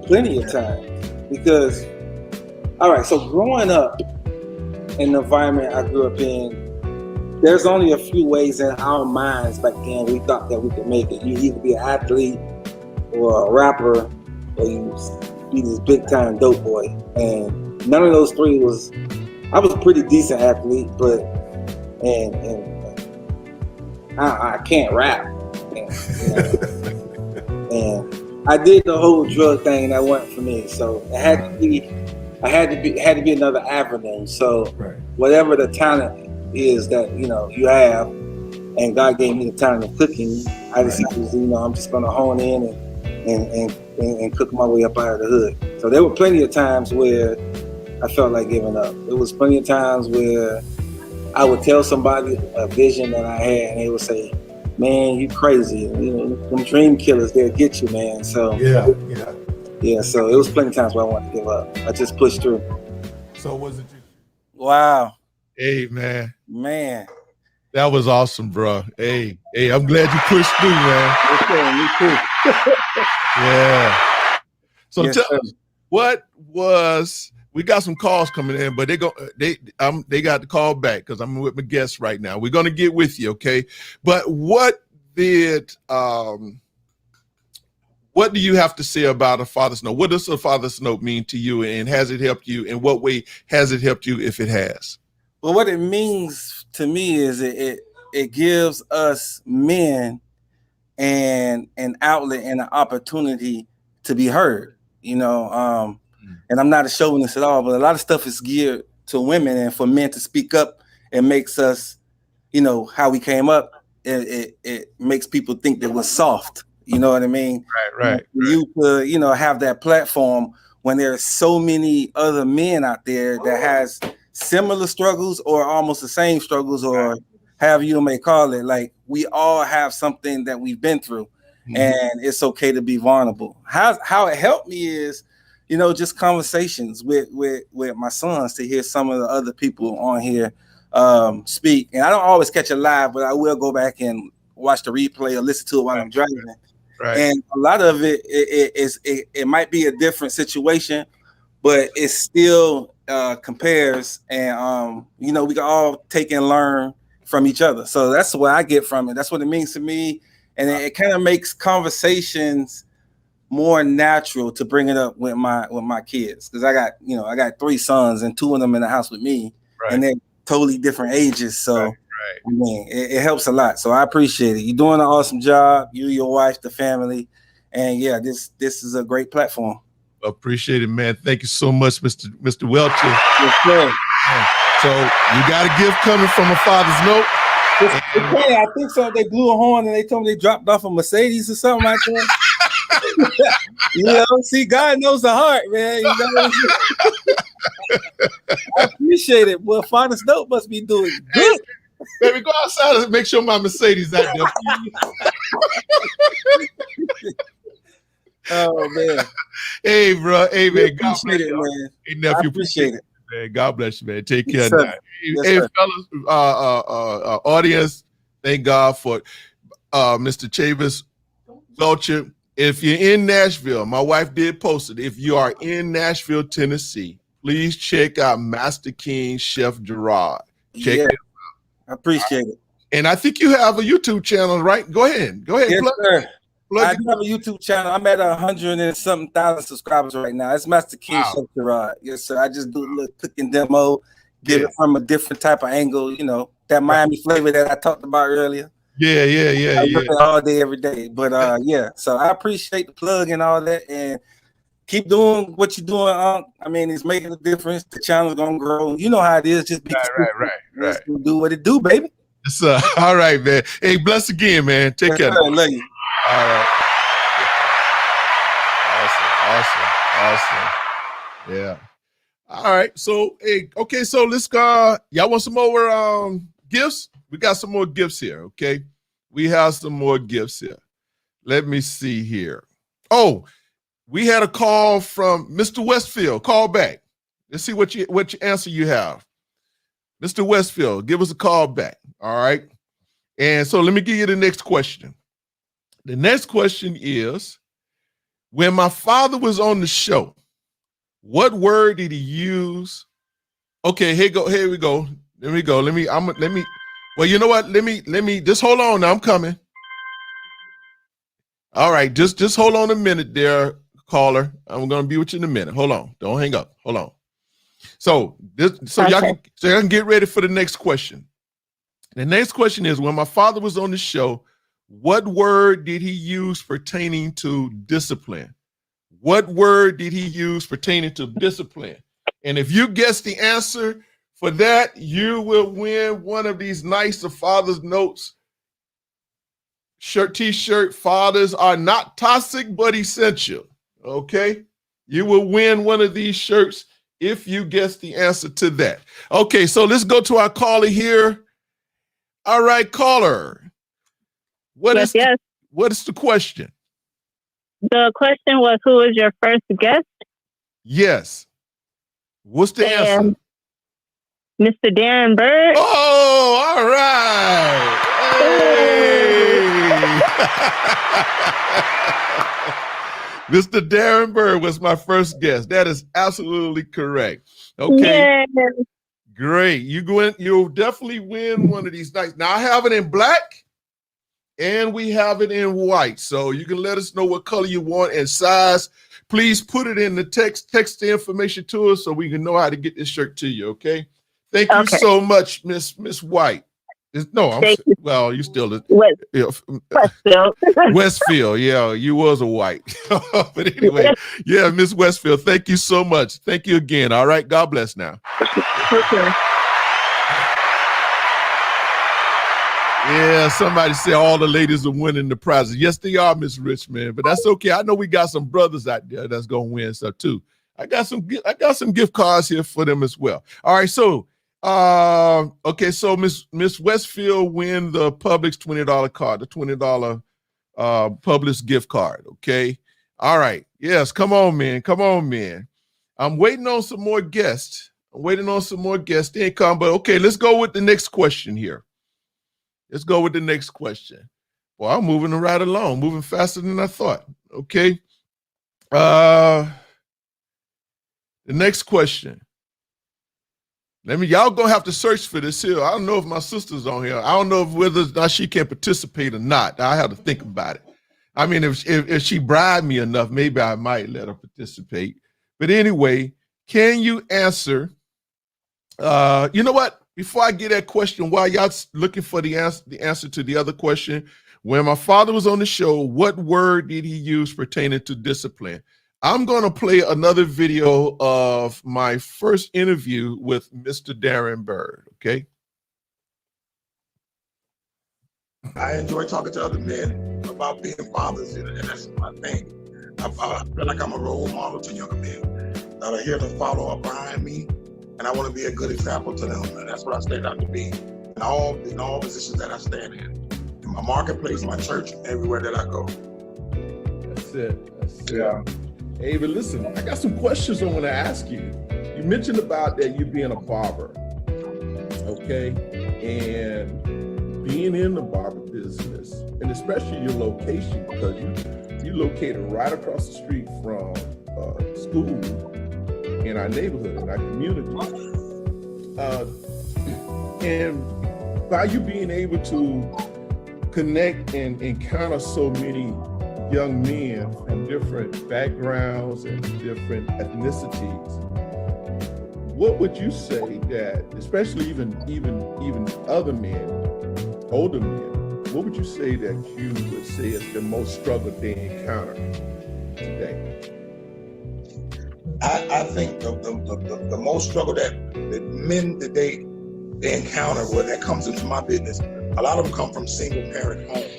Plenty of times, because, all right, so growing up in the environment I grew up in, there's only a few ways in our minds back then we thought that we could make it. You either be an athlete or a rapper, or you be this big time dope boy. And none of those three was, I was a pretty decent athlete, but, and I can't rap. And I did the whole drug thing and that wasn't for me. So it had to be another avenue. So whatever the talent is that you have, and God gave me the talent of cooking, I decided I'm just gonna hone in and cook my way up out of the hood. So there were plenty of times where I felt like giving up. There was plenty of times where I would tell somebody a vision that I had and they would say, "Man, you crazy. Them dream killers, they'll get you, man." So yeah. So it was plenty of times where I wanted to give up. I just pushed through. So was it you? Wow. Hey, man. That was awesome, bro. Hey, I'm glad you pushed through, man. Me too. Yeah. So Yes, tell sir. us, what was, we got some calls coming in, but they got to call back because I'm with my guests right now. We're going to get with you, okay? But what do you have to say about a father's note? What does a father's note mean to you, and has it helped you? In what way has it helped you, if it has? Well, what it means to me is it gives us men and an outlet and an opportunity to be heard, and I'm not a chauvinist at all, but a lot of stuff is geared to women, and for men to speak up, it makes us, how we came up, it makes people think that we're soft. You know what I mean? Right. You could, have that platform when there's so many other men out there that has similar struggles or almost the same struggles, or however you may call it. Like, we all have something that we've been through, and it's okay to be vulnerable. How it helped me is, just conversations with my sons, to hear some of the other people on here speak. And I don't always catch it live, but I will go back and watch the replay or listen to it while I'm driving. Right. And a lot of it might be a different situation, but it still compares, and we can all take and learn from each other. So that's what I get from it. That's what it means to me, and it kind of makes conversations more natural to bring it up with my kids, because I got 3 sons and 2 of them in the house with me, and they're totally different ages. So I mean, it helps a lot. So I appreciate it. You're doing an awesome job. You, your wife, the family, and this is a great platform. Appreciate it, man. Thank you so much, Mr. Welcher. Yes, sir. So you got a gift coming from a father's note. I think so. They blew a horn and they told me they dropped off a Mercedes or something like that. See, God knows the heart, man. I appreciate it. Well, father's note must be doing good. Baby, go outside and make sure my Mercedes out there. Oh man. Hey, bro. Hey, man. God bless you, man. Hey, nephew, I appreciate it. Man, God bless you, man. Take care. Yes, sir. Hey, fellas, audience, thank God for Mr. Chavis Welcher. If you're in Nashville, my wife did post it. If you are in Nashville, Tennessee, please check out Master King Chef Gerard. Check it out. I appreciate it. And I think you have a YouTube channel, right? Go ahead. Yes, sir. I do have a YouTube channel. I'm at 100 and something thousand subscribers right now. It's Master King Chef Gerard. Yes, sir. I just do a little cooking demo, give it from a different type of angle, that Miami flavor that I talked about earlier. Yeah. I look at all day, every day. But so I appreciate the plug and all that, and keep doing what you're doing. I mean, it's making a difference. The channel's gonna grow. You know how it is. Just be right. Do what it do, baby. All right, man. Hey, bless again, man. Take care. Love you. All right. Awesome. Yeah. All right. So, okay. So let's go. Y'all want some more gifts? We got some more gifts here. Okay. We have some more gifts here. Let me see here. Oh, we had a call from Mr. Westfield. Call back. Let's see what answer you have. Mr. Westfield, give us a call back. All right. And so let me give you the next question. The next question is, when my father was on the show, what word did he use? Okay, here we go. Well, you know what? Let me just hold on now. I'm coming. All right, just hold on a minute there, caller. I'm gonna be with you in a minute. Hold on. Don't hang up. Hold on. So y'all can get ready for the next question. The next question is, when my father was on the show, what word did he use pertaining to discipline? What word did he use pertaining to discipline? And if you guess the answer for that, you will win one of these nice Father's Notes t-shirt. Fathers are not toxic, but essential. Okay? You will win one of these shirts if you guess the answer to that. Okay, so let's go to our caller here. All right, caller. What is the question? The question was, who was your first guest? Yes. What's the answer? Mr. Darren Bird. Oh, all right. Hey. Mr. Darren Bird was my first guest. That is absolutely correct. Okay. Yes. Great. You'll definitely win one of these nights. Now I have it in black and we have it in white. So you can let us know what color you want and size. Please put it in the text the information to us so we can know how to get this shirt to you. Okay. Thank you so much, Miss White. Well, you still Westfield. Westfield, yeah, you was a white. But anyway, yeah, Miss Westfield, thank you so much. Thank you again. All right, God bless now. Okay. Yeah, somebody said all the ladies are winning the prizes. Yes, they are, Miss Richmond, but that's okay. I know we got some brothers out there that's gonna win stuff too. I got some gift cards here for them as well. All right, so okay, so Miss Westfield win the Publix $20 card, the $20 Publix gift card. Okay, all right, yes, come on, man. I'm waiting on some more guests. They ain't come, but okay, let's go with the next question here. Boy, I'm moving right along, moving faster than I thought. Okay, the next question. Y'all gonna have to search for this here. I don't know if my sister's on here. I don't know whether or not she can participate or not. I have to think about it. I mean, if she bribed me enough, maybe I might let her participate. But anyway, can you answer? You know what? Before I get that question, while y'all looking for the answer to the other question, when my father was on the show, what word did he use pertaining to discipline? I'm going to play another video of my first interview with Mr. Darren Bird, okay? I enjoy talking to other men about being fathers, and that's my thing. I feel like I'm a role model to younger men that are here to follow up behind me, and I want to be a good example to them, and that's what I stand out to be in all positions that I stand in my marketplace, my church, everywhere that I go. That's it. Yeah. Hey, but listen, I got some questions I want to ask you. You mentioned about that you being a barber, okay? And being in the barber business, and especially your location, because you located right across the street from school in our neighborhood, in our community. And by you being able to connect and encounter so many young men from different backgrounds and different ethnicities, what would you say that, especially even other men, older men, what would you say that you would say is the most struggle they encounter today? I think the most struggle that men that they encounter when that comes into my business, a lot of them come from single parent homes.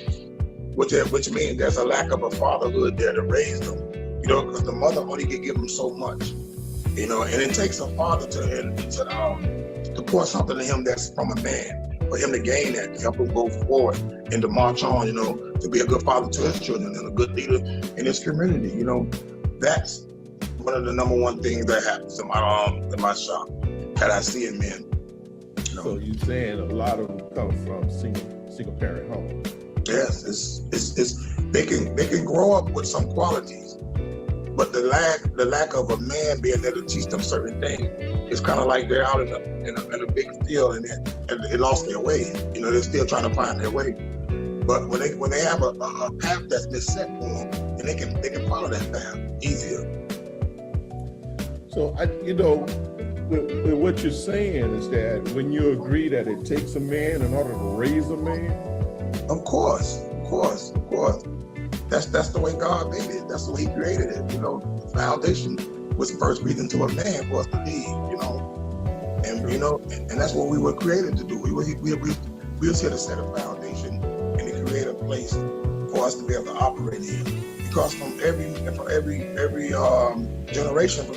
Which means there's a lack of a fatherhood there to raise them, because the mother only can give them so much, and it takes a father to pour something to him that's from a man. for him to gain that, to help him go forward and to march on, you know, to be a good father to his children and a good leader in his community. You know, that's one of the number one things that happens in my shop that I see in men. You know? So you saying a lot of them come from single parent homes? Yes, it's they can grow up with some qualities, but the lack of a man being there to teach them certain things, it's kind of like they're out in a big field and they lost their way. You know, they're still trying to find their way. But when they have a path that's been set for them, and they can follow that path easier. So with what you're saying is that when you agree that it takes a man in order to raise a man. Of course. That's the way God made it. That's the way He created it. You know, the foundation was first breathed into a man for us to lead. You know, and that's what we were created to do. We was here to set a foundation and to create a place for us to be able to operate in. Because from every generation,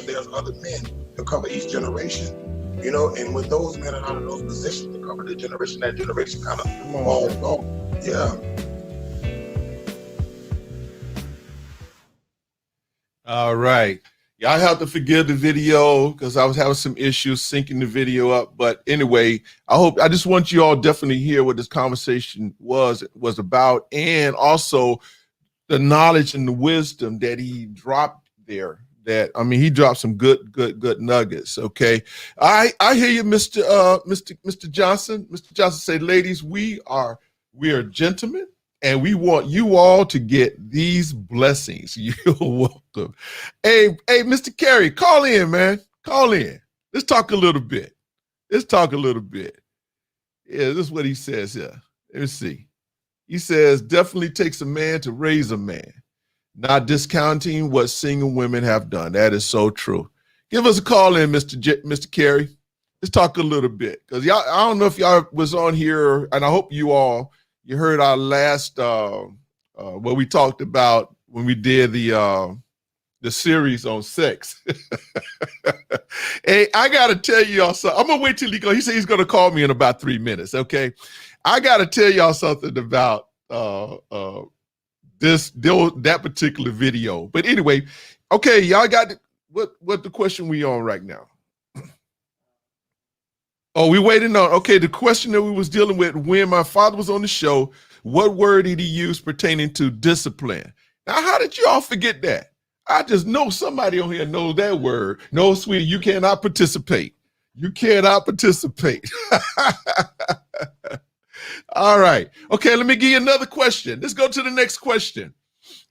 there's other men to cover each generation. You know, and when those men are not in those positions to cover the generation, that generation kind of falls off. Yeah. All right. Y'all have to forgive the video because I was having some issues syncing the video up. But anyway, I just want you all definitely hear what this conversation was about, and also the knowledge and the wisdom that he dropped there. That, I mean, he dropped some good nuggets. Okay. I hear you, Mr. Johnson. Mr. Johnson say, ladies, we are gentlemen, and we want you all to get these blessings. You're welcome. Hey, Mr. Carey, call in, man. Call in. Let's talk a little bit. Yeah, this is what he says here. Let me see. He says, definitely takes a man to raise a man. Not discounting what single women have done. That is so true. Give us a call in, Mr. Carey. Let's talk a little bit. Because y'all, I don't know if y'all was on here, and I hope you heard our last what we talked about when we did the series on sex. Hey, I gotta tell y'all something. I'm gonna wait till he goes. He said he's gonna call me in about 3 minutes. Okay. I gotta tell y'all something about that particular video. But anyway, okay, y'all got what the question we on right now? Oh, we waiting on, okay, the question that we was dealing with when my father was on the show, what word did he use pertaining to discipline? Now, how did you all forget that? I just know somebody on here knows that word. No, sweetie, you cannot participate. You cannot participate. All right. Okay, let me give you another question. Let's go to the next question.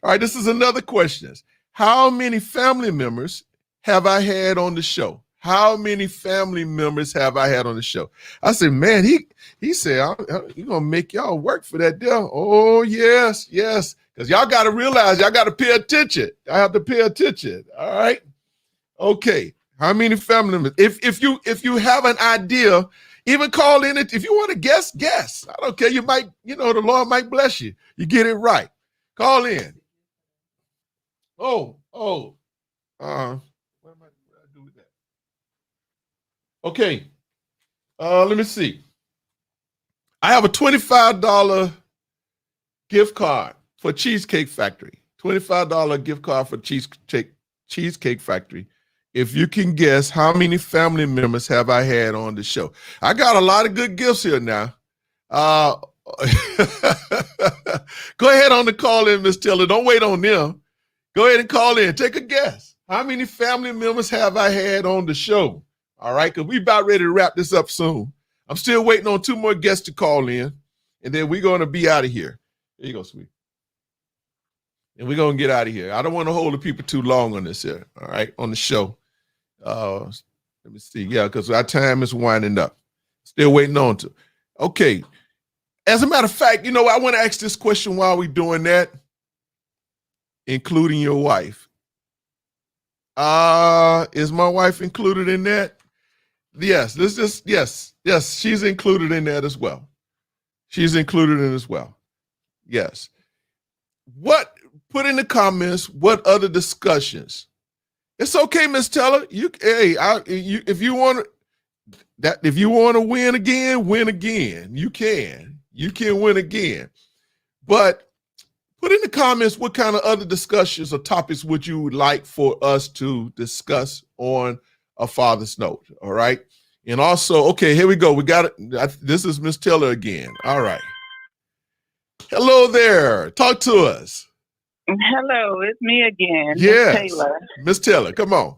All right, this is another question. How many family members have I had on the show? How many family members have I had on the show? I said, man, he said, he's going to make y'all work for that deal. Oh, yes. Because y'all got to realize, y'all got to pay attention. I have to pay attention. All right. Okay. How many family members? If you have an idea, even call in it. If you want to guess. I don't care. You might, the Lord might bless you. You get it right. Call in. What am I do with that? Okay. Let me see. I have a $25 gift card for Cheesecake Factory. $25 gift card for Cheesecake Factory. If you can guess, how many family members have I had on the show? I got a lot of good gifts here now. Go ahead on the call in, Miss Taylor. Don't wait on them. Go ahead and call in. Take a guess. How many family members have I had on the show? All right, because we about ready to wrap this up soon. I'm still waiting on 2 more guests to call in, and then we're going to be out of here. There you go, sweet. And we're going to get out of here. I don't want to hold the people too long on this here, all right, on the show. Let me see. Yeah, because our time is winding up. Still waiting on to. Okay. As a matter of fact, I want to ask this question while we're doing that, including your wife. Is my wife included in that? Yes. Yes, she's included in that as well. She's included in it as well. Yes. Put in the comments what other discussions. It's okay, Miss Teller. If you want that if you want to win again, you can win again. But put in the comments what kind of other discussions or topics would you like for us to discuss on A Father's Note. All right. And also, okay, here we go. We got it. This is Miss Taylor again. All right. Hello there. Talk to us. Hello, it's me again. Yes. Miss Taylor. Miss Taylor, come on.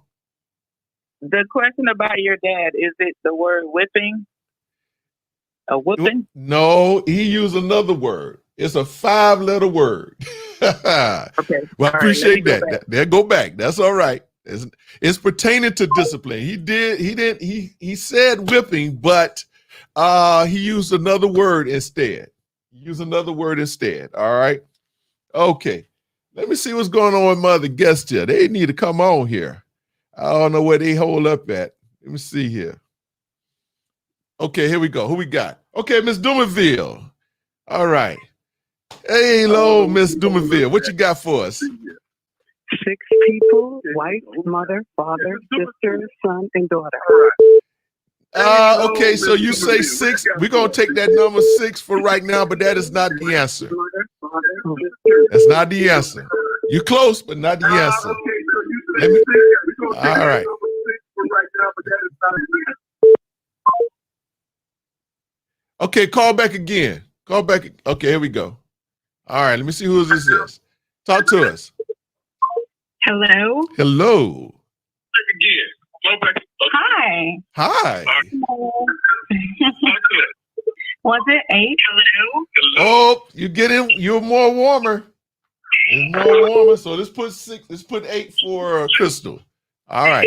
The question about your dad, is it the word whipping? A whooping? No, he used another word. It's a 5-letter word. Okay. Well, I appreciate right, that. There, go back. That's all right. It's pertaining to discipline. He said whipping, but he used another word instead. All right. Okay. Let me see what's going on with my other guests here. They need to come on here. I don't know where they hold up at. Let me see here. Okay, here we go. Who we got? Okay, Miss Dumerville. All right. Hey, hello, Miss Dumerville. What you got for us? 6 people: wife, mother, father, sister, son, and daughter. Okay, so you say 6. We're going to take that number 6 for right now, but that is not the answer. That's not the answer. You're close, but not the answer. All right. Okay, call back again. Call back. Okay, here we go. All right, let me see who this is. Talk to us. Hello. Hello. Hi. Hi. Was it 8? Hello. Oh, you're more warmer. It's more warmer. So let's put 6. Let's put 8 for Crystal. All right.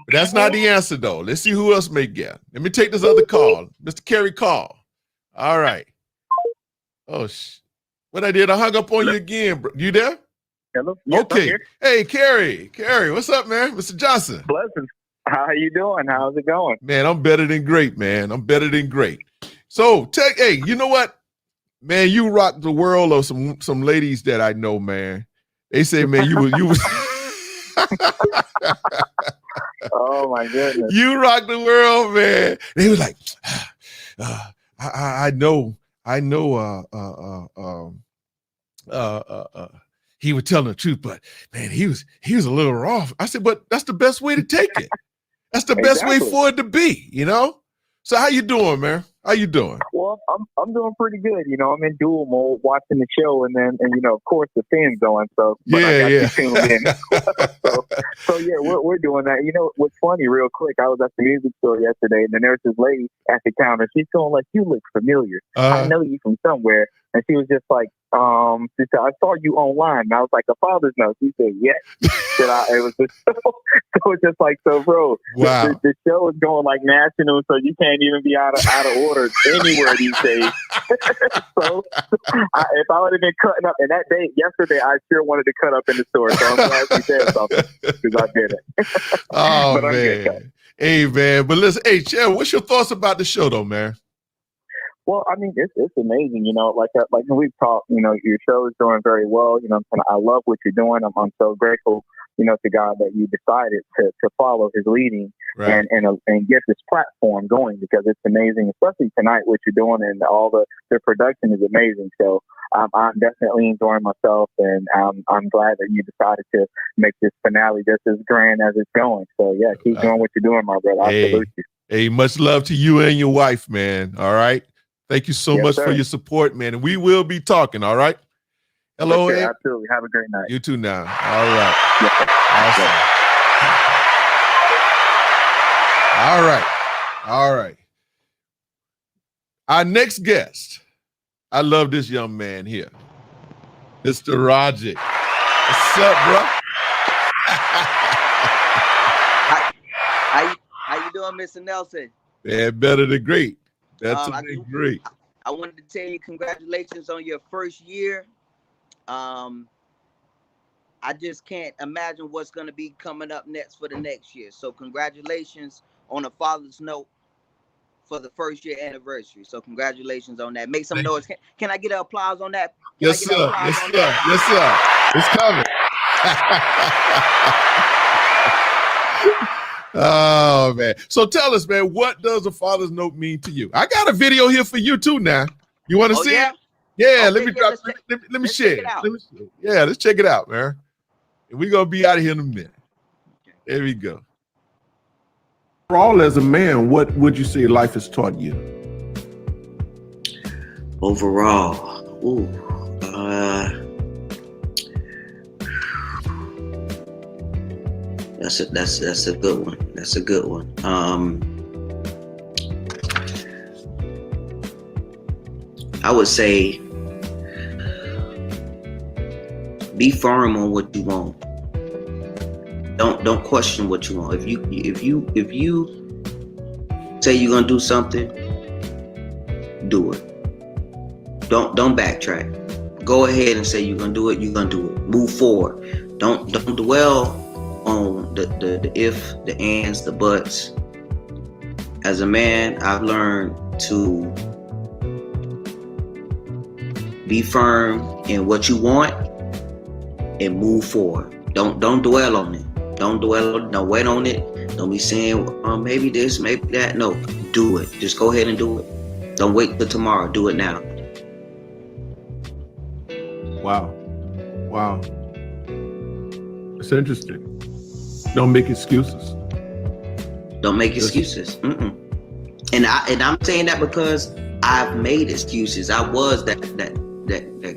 That's not the answer though. Let's see who else may get. Let me take this other call. Mr. Kerry call. All right. Oh, what I did, I hung up on you again. You there? Hello. Yes, okay. Hey, Kerry. Kerry, what's up, man? Mr. Johnson. Blessings. How you doing? How's it going? Man, I'm better than great, man. I'm better than great. So, hey, you know what? Man, you rock the world of some ladies that I know, man. They say, man, you was oh my goodness. You rock the world, man. They was like, I know, he was telling the truth, but man, he was a little off. I said, but that's the best way to take it. That's the best way for it to be, you know? So how you doing, man? How you doing? Well, I'm doing pretty good. You know, I'm in dual mode watching the show, and you know, of course, the fan's on. So I got you tuned in. so yeah, we're doing that. You know, what's funny, real quick? I was at the music store yesterday, and there was this lady at the counter. She's going like, "You look familiar. I know you from somewhere." And she was just like, she said, "I saw you online." And I was like, "A Father's Note." She said, "Yes." It was just so it's just like, so bro, wow. the show is going like national, so you can't even be out of order anywhere these days. So if I would have been cutting up, and that day yesterday, I sure wanted to cut up in the store. So I'm glad you said something because I did it. Oh man, hey man, but listen, hey Chair, what's your thoughts about the show though, man? Well, I mean, it's amazing, you know, like we've talked, you know, your show is doing very well. You know, I love what you're doing. I'm so grateful, you know, to God that you decided to follow his leading right. and get this platform going, because it's amazing, especially tonight, what you're doing, and all the production is amazing. So I'm definitely enjoying myself, and I'm glad that you decided to make this finale just as grand as it's going. So yeah, keep doing what you're doing, my brother. I salute you. Hey, much love to you and your wife, man. All right. Thank you so much for your support, man. And we will be talking, all right? Hello. Okay, absolutely. Have a great night. You too now. All right. Awesome. All right. Our next guest, I love this young man here, Mr. Rogic. What's up, bro? How you doing, Mr. Nelson? Man, better than great. That's great. I wanted to tell you congratulations on your first year. I just can't imagine what's going to be coming up next for the next year. So congratulations on A Father's Note for the first year anniversary. So congratulations on that. Make some noise. Can I get an applause on that? Yes, sir. Yes, sir. It's coming. Oh man. So tell us, man, what does a father's note mean to you? I got a video here for you too now. You want to see it? Yeah, Okay, let me drop let me share it. Yeah, let's check it out, man. We're gonna be out of here in a minute. There we go. Overall, as a man, what would you say life has taught you? Overall, that's a good one. That's a good one. I would say be firm on what you want. Don't question what you want. If you say you're gonna do something, do it. Don't backtrack. Go ahead and say you're gonna do it. You're gonna do it. Move forward. Don't dwell on the if, the ands, the buts. As a man, I've learned to be firm in what you want and move forward. Don't dwell on it. Don't wait on it. Don't be saying, maybe this, maybe that. No, do it. Just go ahead and do it. Don't wait till tomorrow. Do it now. Wow. It's interesting. Don't make excuses. Don't make excuses. And I'm saying that because I've made excuses. I was that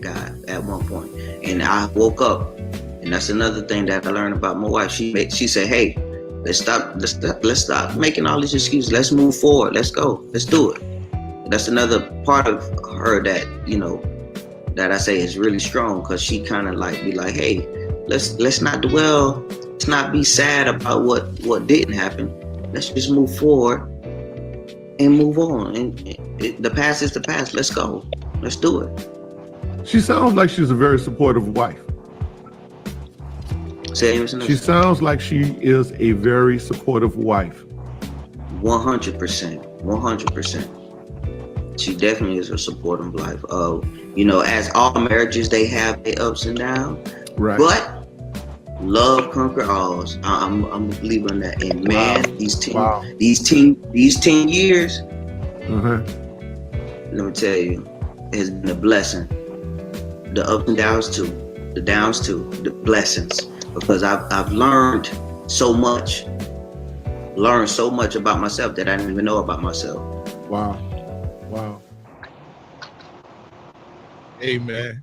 guy at one point, and I woke up. And that's another thing that I learned about my wife. She said, "Hey, let's stop making all these excuses. Let's move forward. Let's go. Let's do it." That's another part of her that, that I say is really strong, because she kind of like be like, "Hey, let's not dwell. Let's not be sad about what didn't happen. Let's just move forward and move on. And the past is the past. Let's go. Let's do it." She sounds like she's a very supportive wife. She sounds like she is a very supportive wife. 100%. 100%. She definitely is a supportive wife. As all marriages, they have their ups and downs. Right. But love conquers all. I'm a believer in that. And man, these 10 years, let me tell you, has been a blessing. The ups and downs too, the downs too, the blessings. Because I've learned so much about myself that I didn't even know about myself. Wow. Amen.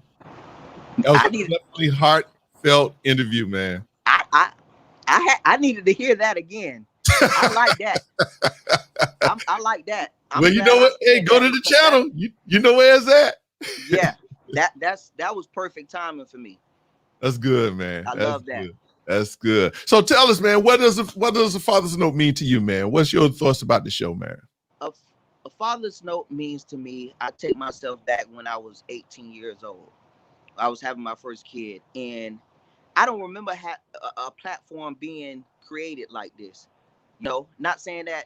That was a definitely heartfelt interview, man. I needed to hear that again. I like that. I like that. Well, you know what? Hey, go to the channel. You know where it's at. Yeah, that was perfect timing for me. That's good, man. I love that. Good. That's good. So tell us, man, what does a father's note mean to you, man? What's your thoughts about the show, man? A father's note means to me, I take myself back when I was 18 years old. I was having my first kid, and I don't remember a platform being created like this. Not saying that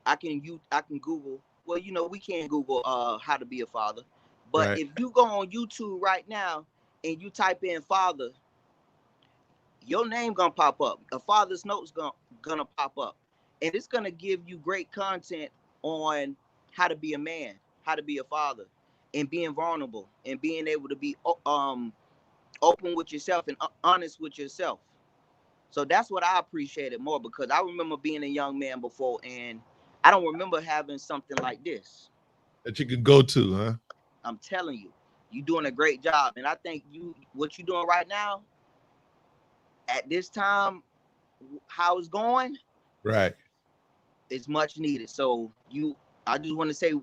I can Google. Well, we can't Google how to be a father, but right. If you go on YouTube right now and you type in father, your name gonna pop up. A father's note's gonna pop up, and it's gonna give you great content on how to be a man, how to be a father, and being vulnerable and being able to be open with yourself and honest with yourself. So that's what I appreciated more, because I remember being a young man before, and I don't remember having something like this that you could go to, huh? I'm telling you, you're doing a great job, and I think what you're doing right now, at this time, how it's going, right, is much needed. So I just want to say,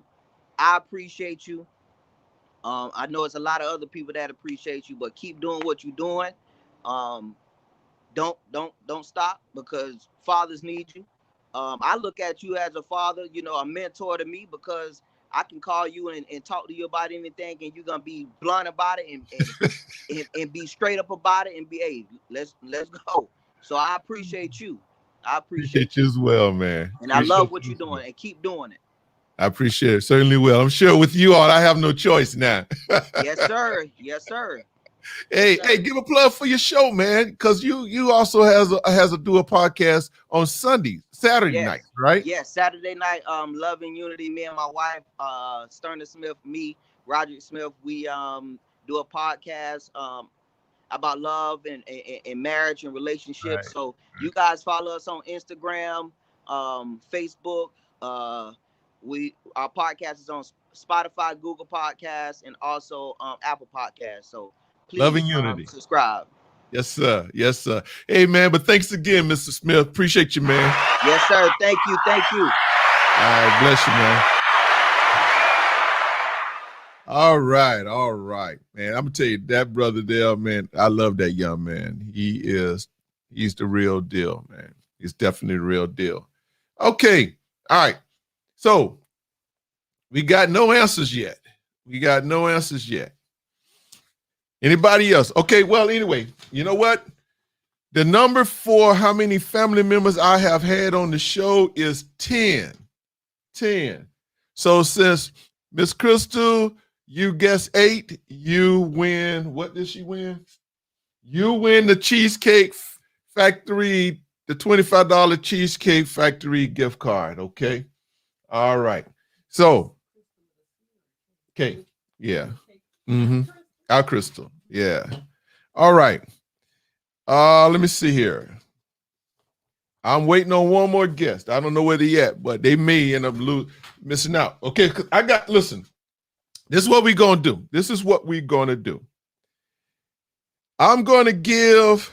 I appreciate you. I know it's a lot of other people that appreciate you, but keep doing what you're doing. Don't stop, because fathers need you. I look at you as a father, a mentor to me, because I can call you and talk to you about anything, and you're gonna be blunt about it and be straight up about it and be, hey, let's go. So I appreciate you. I appreciate you as well, man. And I love what you're doing, and keep doing it. I appreciate it. Certainly will. I'm sure with you all, I have no choice now. Yes, sir. Yes, sir. Hey, give a plug for your show, man, because you also has a do a podcast on Saturday night, right? Yes, Saturday night, Love and Unity. Me and my wife, Sterner Smith, me, Roderick Smith, we do a podcast about love and marriage and relationships. Right. So you guys follow us on Instagram, Facebook. Our podcast is on Spotify, Google Podcasts, and also Apple Podcasts. So please Love and Unity. Subscribe. Yes, sir. Yes, sir. Hey, man, but thanks again, Mr. Smith. Appreciate you, man. Yes, sir. Thank you. Thank you. All right. Bless you, man. All right, man. I'm gonna tell you that brother there, man. I love that young man. He's the real deal, man. He's definitely the real deal. Okay, all right. So we got no answers yet. Anybody else? Okay, well, anyway, you know what? The number for how many family members I have had on the show is 10. 10. So since Miss Crystal, you guess 8, you win. What did she win? You win the Cheesecake Factory, the $25 Cheesecake Factory gift card, okay? All right. So, okay, yeah. Our Crystal, yeah. All right. Let me see here. I'm waiting on one more guest. I don't know where they at, but they may end up missing out. Okay, listen. This is what we're going to do. I am going to give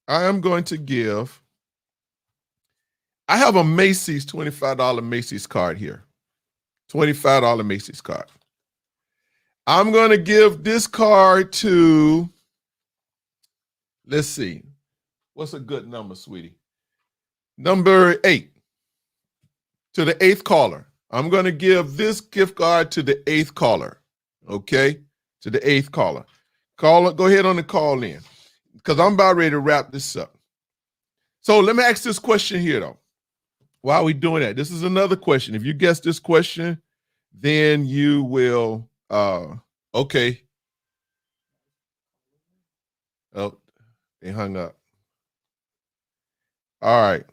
I have a Macy's $25 Macy's card here. $25 Macy's card. I'm going to give this card to, let's see. What's a good number, sweetie? Number 8. To the 8th caller. I'm going to give this gift card to the 8th caller. Okay? To the 8th caller. Caller, go ahead on the call in. Because I'm about ready to wrap this up. So let me ask this question here, though. Why are we doing that? This is another question. If you guess this question, then you will, okay. Oh, they hung up. All right.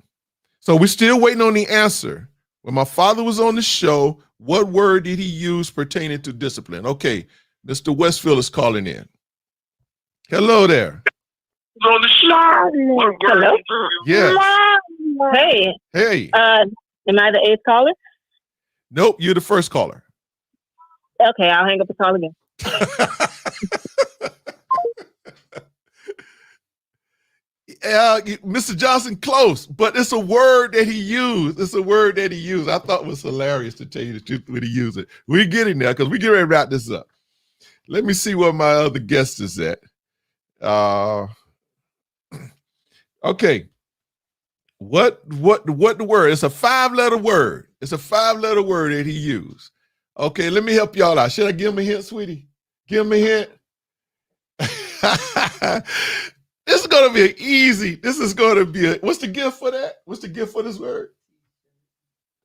So we're still waiting on the answer. When my father was on the show, what word did he use pertaining to discipline? Okay, Mr. Westfield is calling in. Hello there. On the show. Hello? Yes. Hey. Hey. Am I the 8th caller? Nope, you're the first caller. Okay, I'll hang up the call again. Mr. Johnson, close, but it's a word that he used. I thought it was hilarious, to tell you the truth, when he used it. We're getting there because we get ready to wrap this up. Let me see where my other guest is at. Okay. What the word? It's a 5-letter word. It's a 5-letter word that he used. Okay, let me help y'all out. Should I give him a hint, sweetie? Give him a hint. This is going to be what's the gift for that? What's the gift for this word?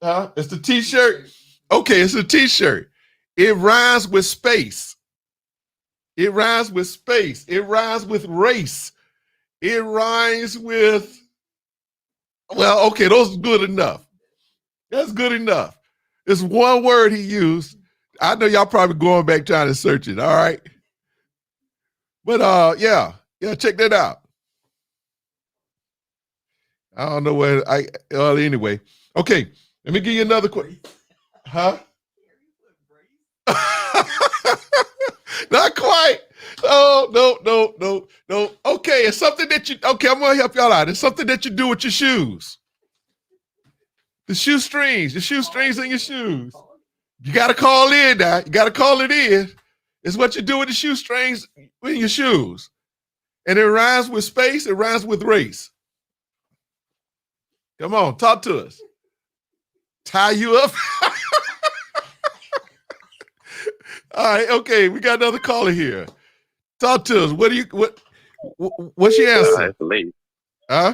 It's the t-shirt. Okay, it's a t-shirt. It rhymes with space. It rhymes with space. It rhymes with race. It rhymes with, well, okay, those are good enough. That's good enough. It's one word he used. I know y'all probably going back trying to search it, all right? But yeah, check that out. I don't know where anyway. Okay, let me give you another question. Huh? Not quite. Oh, no. Okay, it's something that I'm gonna help y'all out. It's something that you do with your shoes. The shoestrings in your shoes. You gotta call in now. You gotta call it in. It's what you do with the shoestrings in your shoes. And it rhymes with space, it rhymes with race. Come on, talk to us. Tie you up. All right, okay, we got another caller here. Talk to us. What's your answer? Huh?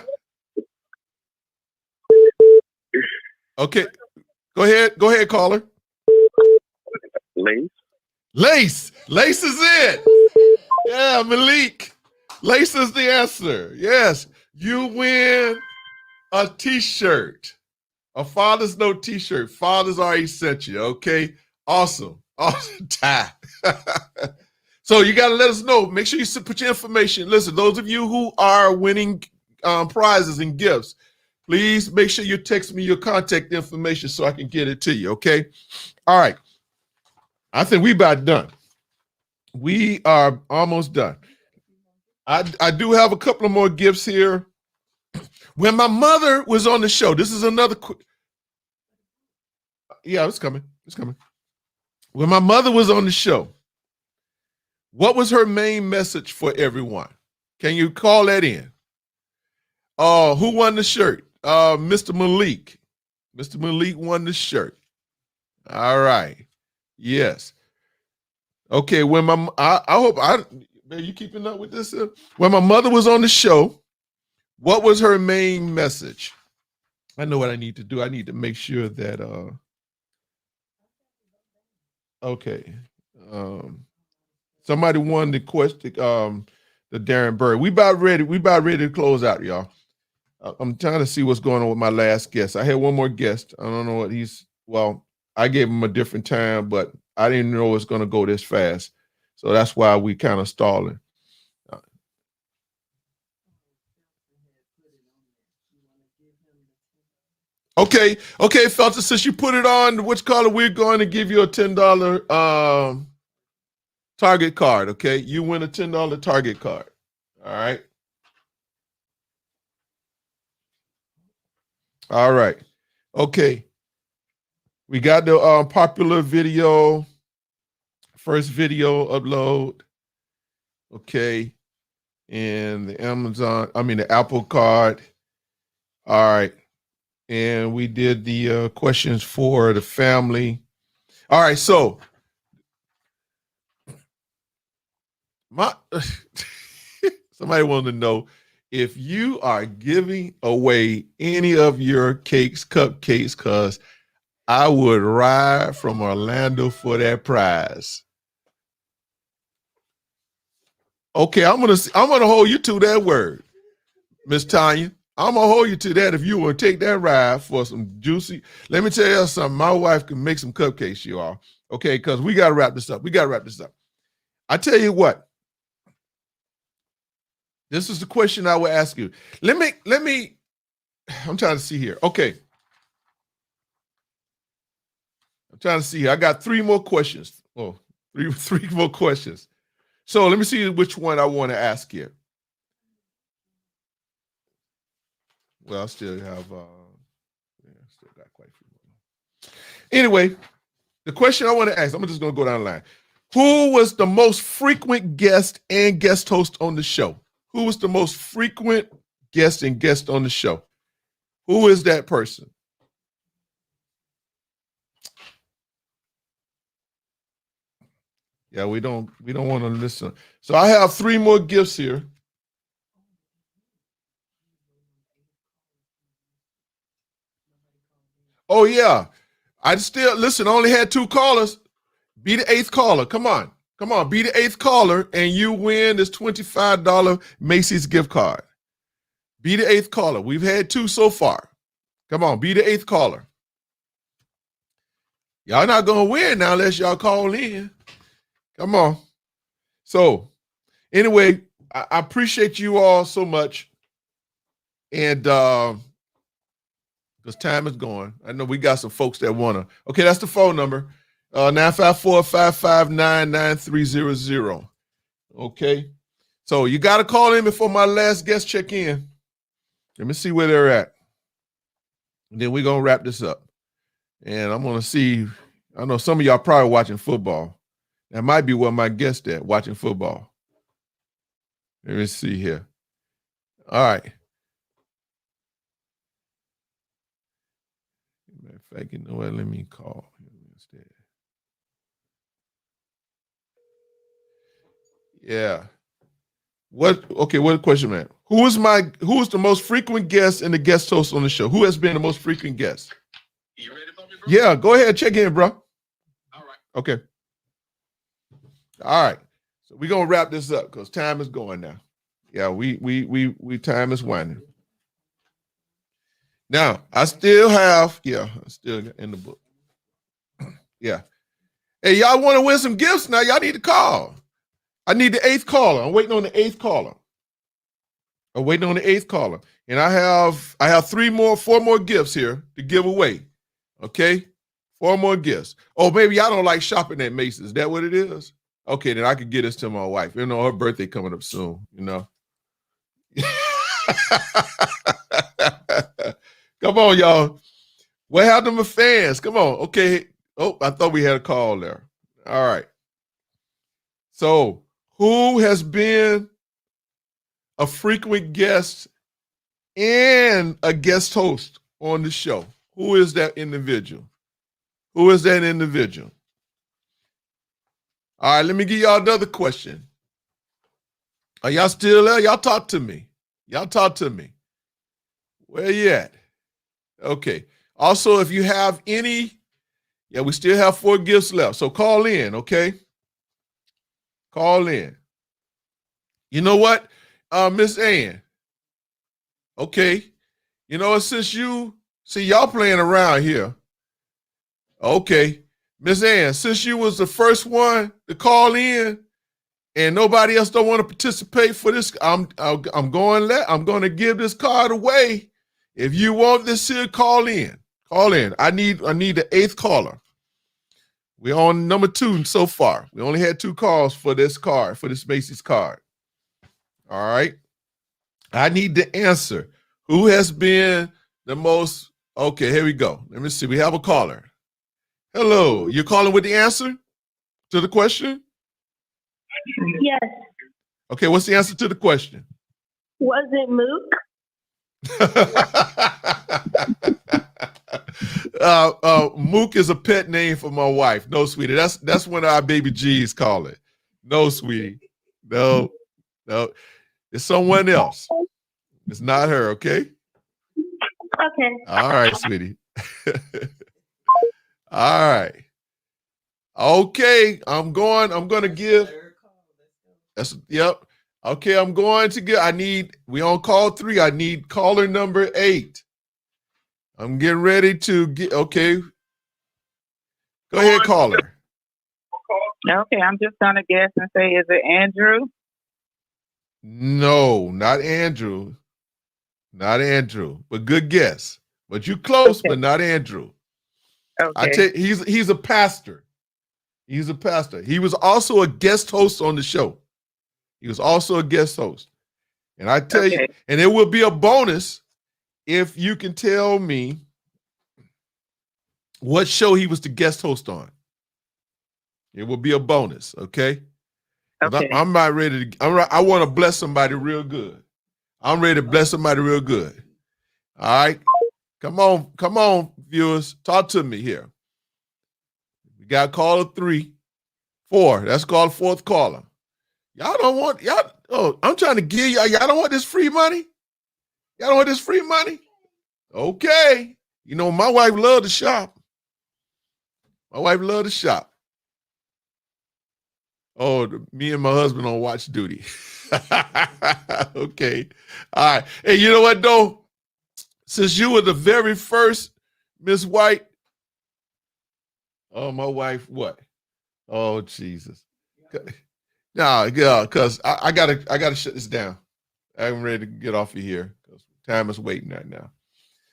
Okay. Go ahead, caller. Lace. Lace. Lace is it. Yeah, Malik. Lace is the answer. Yes. You win a t-shirt. A Father's Note t-shirt. Fathers already sent you. Okay. Awesome. Awesome. Tie. So you got to let us know. Make sure you put your information. Listen, those of you who are winning prizes and gifts, please make sure you text me your contact information so I can get it to you, okay? All right. I think we about done. We are almost done. I do have a couple of more gifts here. When my mother was on the show, this is another yeah, it's coming. It's coming. When my mother was on the show, what was her main message for everyone? Can you call that in? Who won the shirt? Mr. Malik. Mr. Malik won the shirt. All right. Yes. Okay. When I hope are you keeping up with this? When my mother was on the show, what was her main message? I know what I need to do. I need to make sure that okay. Somebody won the question, the Darren Bird. We about ready to close out, y'all. I'm trying to see what's going on with my last guest. I had one more guest. I don't know what I gave him a different time, but I didn't know it's going to go this fast. So that's why we kind of stalling. Okay, Felton, since you put it on, which color, we're going to give you a $10 Target card, okay? You win a $10 Target card, all right? All right, okay. We got the popular video, first video upload, okay, and the Apple card, all right. And we did the questions for the family. All right, so somebody wanted to know if you are giving away any of your cupcakes, because I would ride from Orlando for that prize. Okay, I'm gonna hold you to that word, Miss Tanya. I'm gonna hold you to that if you will take that ride for some juicy. Let me tell you something. My wife can make some cupcakes, you all. Okay, because we gotta wrap this up. I tell you what. This is the question I will ask you. Let me. I'm trying to see here. Okay. I'm trying to see here. I got three more questions. Oh, three more questions. So let me see which one I want to ask here. Well, I still have, still got quite a few more. Anyway, the question I want to ask, I'm just going to go down the line. Who was the most frequent guest and guest host on the show? Who was the most frequent guest and guest on the show? Who is that person? Yeah, we don't want to listen. So I have three more gifts here. Oh, yeah. I only had 2 callers. Be the 8th caller. Come on. Be the 8th caller, and you win this $25 Macy's gift card. Be the 8th caller. We've had 2 so far. Come on, be the 8th caller. Y'all not going to win now unless y'all call in. Come on. So, anyway, I appreciate you all so much. And, because time is going. I know we got some folks that want to. Okay, that's the phone number. 954-559-9300. Okay. So you got to call in before my last guest check in. Let me see where they're at. And then we're going to wrap this up. And I'm going to see. I know some of y'all probably watching football. That might be where my guest at, watching football. Let me see here. All right. Matter of fact, you know what? Let me call him instead. Yeah. What question, man? Who is the most frequent guest and the guest host on the show? Who has been the most frequent guest? You ready for me, bro? Yeah, go ahead, check in, bro. All right. Okay. All right. So we're gonna wrap this up because time is going now. Yeah, we time is winding. Now, I still have, still in the book. Yeah. Hey, y'all want to win some gifts now? Y'all need to call. I need the 8th caller. I'm waiting on the 8th caller. And I have 4 more gifts here to give away. Okay? 4 more gifts. Oh, maybe y'all don't like shopping at Macy's. Is that what it is? Okay, then I could get this to my wife. You know, her birthday coming up soon, you know. Come on, y'all. What happened to my fans? Come on. Okay. Oh, I thought we had a call there. All right. So, who has been a frequent guest and a guest host on the show? Who is that individual? All right, let me give y'all another question. Are y'all still there? Y'all talk to me. Where you at? Okay. Also, if you have any, we still have 4 gifts left. So call in, okay? Call in. You know what, Miss Ann? Okay. You know, since y'all playing around here. Okay. Miss Ann, since you was the first one to call in and nobody else don't want to participate for this, I'm going to give this card away. If you want this here, call in. I need the 8th caller. We're on number 2 so far. We only had 2 calls for this card, for this Macy's card. All right. I need the answer. Who has been the most? Okay, here we go. Let me see. We have a caller. Hello. You're calling with the answer to the question? Yes. Okay, what's the answer to the question? Was it Mook? Mook is a pet name for my wife. No, sweetie. That's what our baby G's call it. No, sweetie. No. It's someone else. It's not her, okay? Okay. All right, sweetie. All right. Okay, I'm going to give. Yep. Okay, I'm going to give. We on call 3. I need caller number 8. I'm getting ready to get, okay. Go ahead, caller. Okay, I'm just gonna guess and say, is it Andrew? No, not Andrew. But good guess. But you close, but not Andrew. Okay. I tell you, he's a pastor. He was also a guest host on the show. And I tell you, and it will be a bonus if you can tell me what show he was the guest host on. It will be a bonus, okay? I'm not ready to. I want to bless somebody real good. I'm ready to bless somebody real good. All right, come on, viewers, talk to me here. We got caller 3, 4. That's called 4th caller. Y'all don't want y'all. Oh, I'm trying to give y'all. Y'all don't want this free money. Okay. You know, my wife loved to shop. Oh, me and my husband on watch duty. Okay. All right. Hey, you know what, though? Since you were the very first Miss White. Oh, my wife, what? Oh, Jesus. No, yeah, because I gotta shut this down. I'm ready to get off of here because time is waiting right now.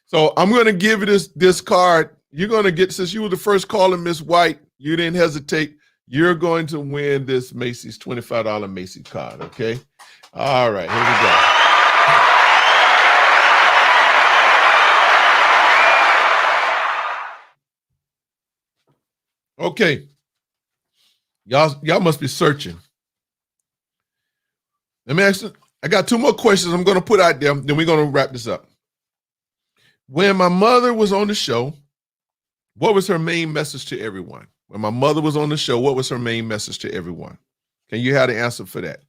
So I'm gonna give you this card. You're gonna get, since you were the first caller, Miss White, you didn't hesitate. You're going to win this Macy's $25 Macy's card, okay? All right, here we go. Okay. Y'all must be searching. Let me ask you, I got 2 more questions I'm going to put out there, then we're going to wrap this up. When my mother was on the show, what was her main message to everyone? When my mother was on the show, what was her main message to everyone? Can you have the answer for that?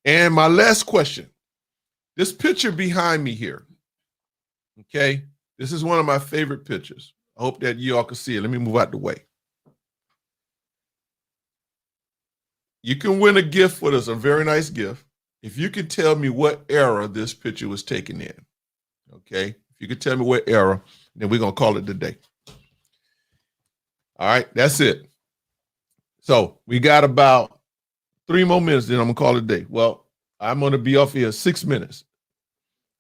And my last question, this picture behind me here, okay? This is one of my favorite pictures. I hope that you all can see it. Let me move out the way. You can win a gift for this, a very nice gift, if you can tell me what era this picture was taken in. Okay? If you can tell me what era, then we're going to call it the day. All right, that's it. So we got about 3 more minutes, then I'm going to call it a day. Well, I'm going to be off here 6 minutes.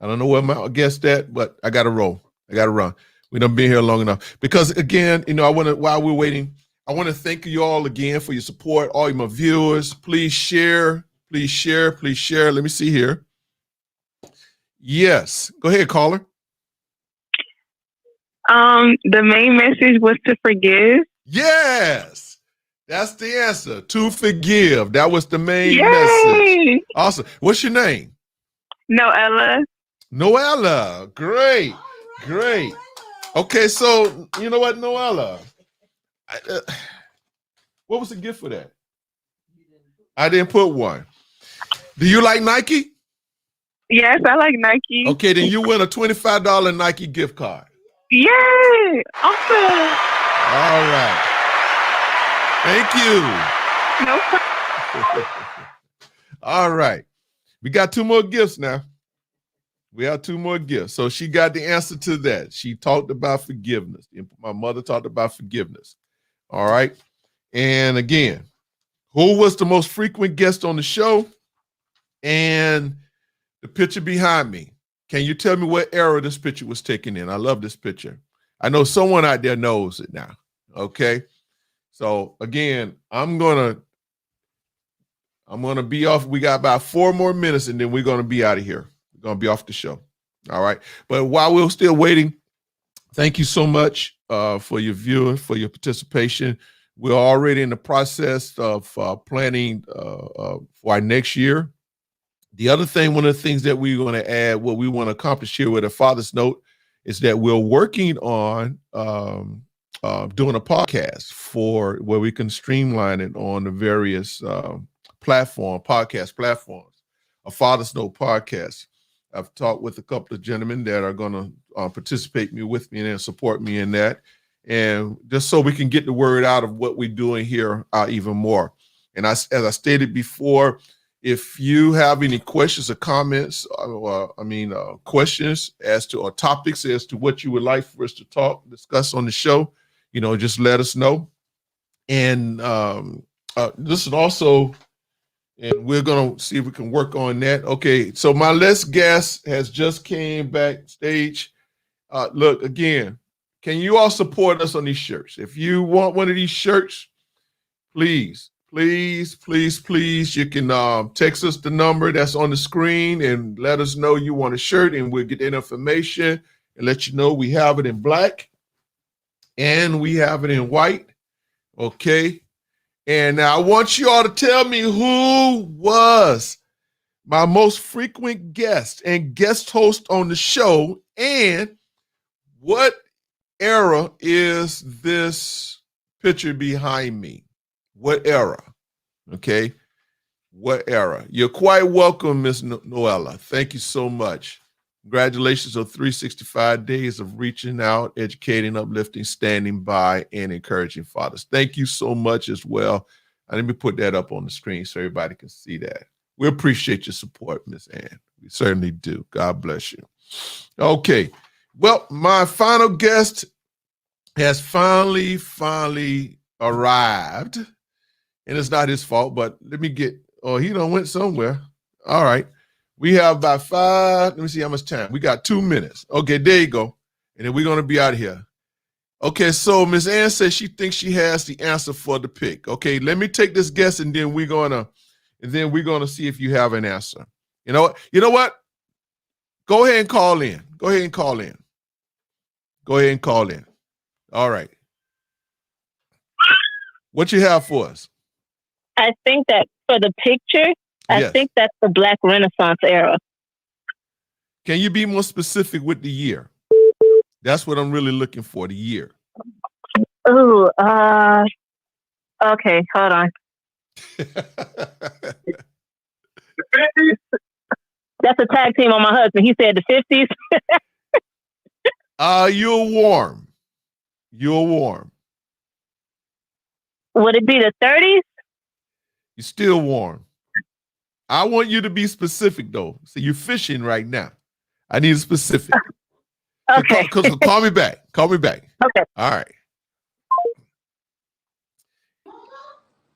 I don't know where my guest at, but I got to roll. I got to run. We done been here long enough. Because, again, I want to, while we're waiting, I want to thank you all again for your support, all my viewers. Please share. Please share. Please share. Let me see here. Yes. Go ahead, caller. The main message was to forgive. Yes. That's the answer. To forgive. That was the main message. Awesome. What's your name? Noella. Noella. Great. Great. Okay, so you know what, Noella? What was the gift for that? I didn't put one. Do you like Nike? Yes, I like Nike. Okay, then you win a $25 Nike gift card. Yay! Awesome. All right. Thank you. No problem. All right. We got 2 more gifts now. We have 2 more gifts. So she got the answer to that. She talked about forgiveness. My mother talked about forgiveness. All right. And again, who was the most frequent guest on the show? And the picture behind me. Can you tell me what era this picture was taken in? I love this picture. I know someone out there knows it now. Okay. So again, I'm gonna be off. We got about 4 more minutes and then we're gonna be out of here. We're gonna be off the show. All right. But while we're still waiting, thank you so much for your viewing, for your participation. We're already in the process of planning for our next year. The other thing, one of the things that we're going to add, what we want to accomplish here with a Father's Note, is that we're working on doing a podcast for where we can streamline it on the various podcast platforms, a Father's Note podcast. I've talked with a couple of gentlemen that are going to participate with me and support me in that. And just so we can get the word out of what we're doing here even more. And as I stated before, if you have any questions or comments, questions as to, or topics as to what you would like for us to discuss on the show, just let us know. And this is also, and we're going to see if we can work on that. Okay, so my last guest has just came backstage. Look, again, can you all support us on these shirts? If you want one of these shirts, please, you can text us the number that's on the screen and let us know you want a shirt, and we'll get that information and let you know we have it in black and we have it in white. Okay. And now I want you all to tell me who was my most frequent guest and guest host on the show, and what era is this picture behind me? What era? Okay. What era? You're quite welcome, Miss Noella. Thank you so much. Congratulations on 365 days of reaching out, educating, uplifting, standing by, and encouraging fathers. Thank you so much as well. Let me put that up on the screen so everybody can see that. We appreciate your support, Miss Ann. We certainly do. God bless you. Okay. Well, my final guest has finally arrived. And it's not his fault, but let me get, he done went somewhere. All right. We have about 5, let me see how much time. We got 2 minutes. Okay, there you go. And then we're going to be out of here. Okay, so Ms. Ann says she thinks she has the answer for the pick. Okay, let me take this guess, and then we're gonna see if you have an answer. You know what? Go ahead and call in. All right. What you have for us? I think that for the picture, I think that's the Black Renaissance era. Can you be more specific with the year? That's what I'm really looking for, the year. Oh, okay, hold on. That's a tag team on my husband. He said the 50s. You're warm. Would it be the 30s? You're still warm. I want you to be specific, though. So you're fishing right now. I need a specific. Okay. So call me back. Call me back. Okay. All right.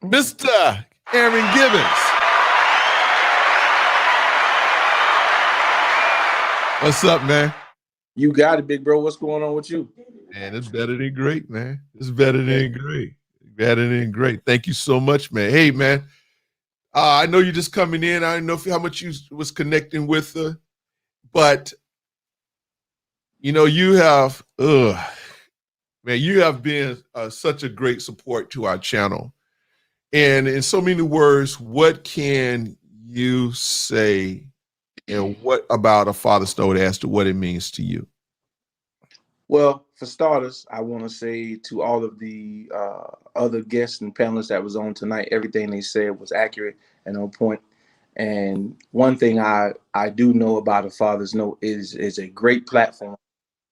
Mr. Aaron Gibbons. What's up, man? You got it, big bro. What's going on with you? Man, it's better than great, man. It's better than great. Better than great. Thank you so much, man. Hey, man. I know you're just coming in. I don't know how much you was connecting with her, but you know, you have, man, you have been such a great support to our channel. And in so many words, what can you say, and what about a Father's Note as to what it means to you? Well, for starters, I want to say to all of the other guests and panelists that was on tonight, everything they said was accurate and on point. And one thing I do know about a Father's Note is a great platform,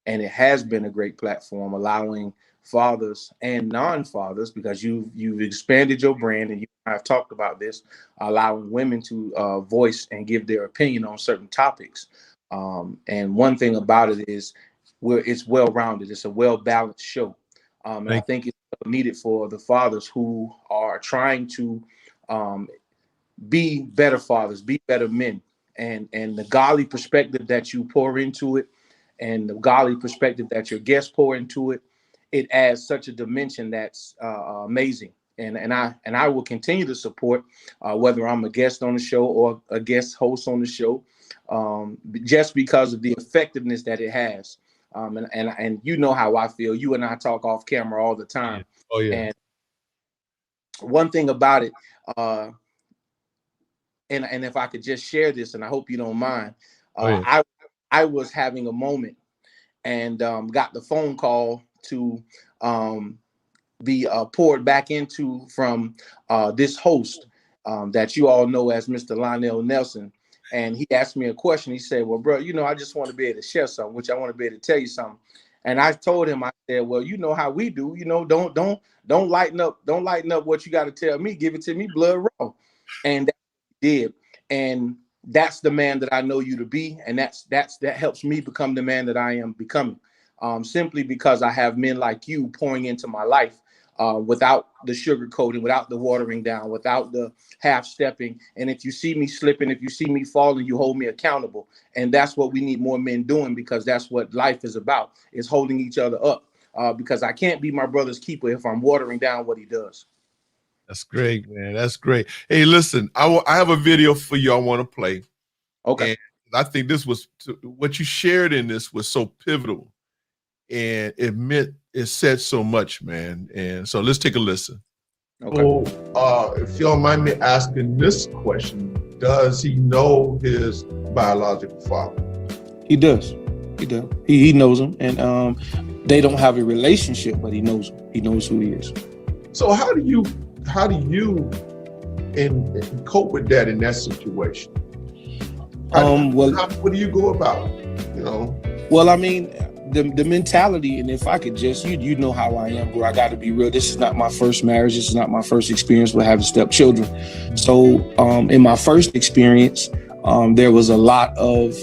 and it has been a great platform, allowing fathers and non-fathers, because you've expanded your brand, and I've talked about this, allowing women to voice and give their opinion on certain topics. And one thing about it is, it's well-rounded. It's a well-balanced show. And I think it's needed for the fathers who are trying to be better fathers, be better men. And the godly perspective that you pour into it, and the godly perspective that your guests pour into it, it adds such a dimension that's amazing. And I will continue to support whether I'm a guest on the show or a guest host on the show, just because of the effectiveness that it has. And you know how I feel. You and I talk off camera all the time. Oh yeah. And one thing about it, and if I could just share this, and I hope you don't mind, I was having a moment and got the phone call to be poured back into from this host that you all know as Mr. Lionel Nelson. And he asked me a question. He said, well, bro, you know, I just want to be able to share something, which I want to be able to tell you something. And I told him, I said, well, you know how we do, you know, don't lighten up what you got to tell me. Give it to me blood raw. And that did. And that's the man that I know you to be. And that helps me become the man that I am becoming, simply because I have men like you pouring into my life, without the sugarcoating, without the watering down, without the half stepping. And if you see me slipping, if you see me falling, you hold me accountable. And that's what we need more men doing, because that's what life is about, is holding each other up. Because I can't be my brother's keeper if I'm watering down what he does. That's great, man. That's great. Hey, listen, I have a video for you I want to play. Okay. And I think this was, what you shared in this was so pivotal. And it said so much, man. And so let's take a listen. Okay. So, if you don't mind me asking this question, does he know his biological father? He does. He does. He knows him, and they don't have a relationship, but he knows him. He knows who he is. So how do you cope with that in that situation? What do you go about? You know. Well, I mean, the mentality, and if I could just, you know how I am, bro. I got to be real. This is not my first marriage. This is not my first experience with having stepchildren. So in my first experience, there was a lot of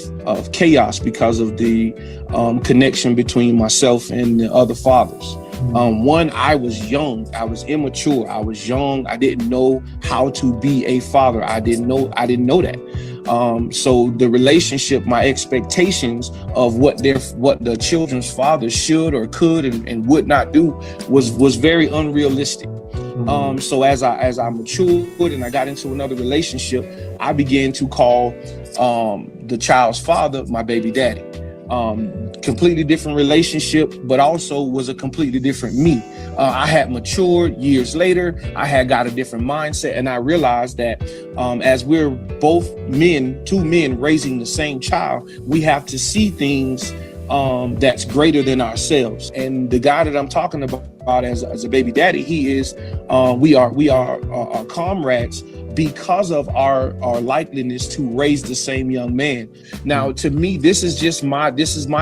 chaos because of the connection between myself and the other fathers. One, I was young, I was immature, I was young, I didn't know how to be a father. I didn't know that. So the relationship, my expectations of what the children's father should or could and would not do was very unrealistic. So as I matured and I got into another relationship, I began to call the child's father my baby daddy. Completely different relationship, but also was a completely different me. I had matured years later. I had got a different mindset, and I realized that as we're both two men raising the same child, we have to see things that's greater than ourselves. And the guy that I'm talking about as a baby daddy, he is we are comrades, because of our likeliness to raise the same young man. Now, to me, this is my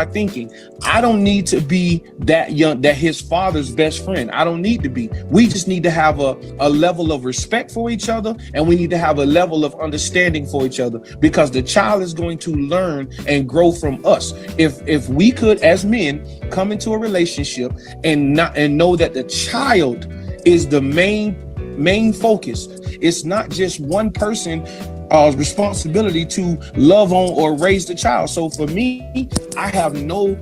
thinking. I don't need to be that his father's best friend. I don't need to be. We just need to have a level of respect for each other, and we need to have a level of understanding for each other, because the child is going to learn and grow from us. If we could, as men, come into a relationship and know that the child is the main focus. It's not just one person responsibility to love on or raise the child. So for me, I have no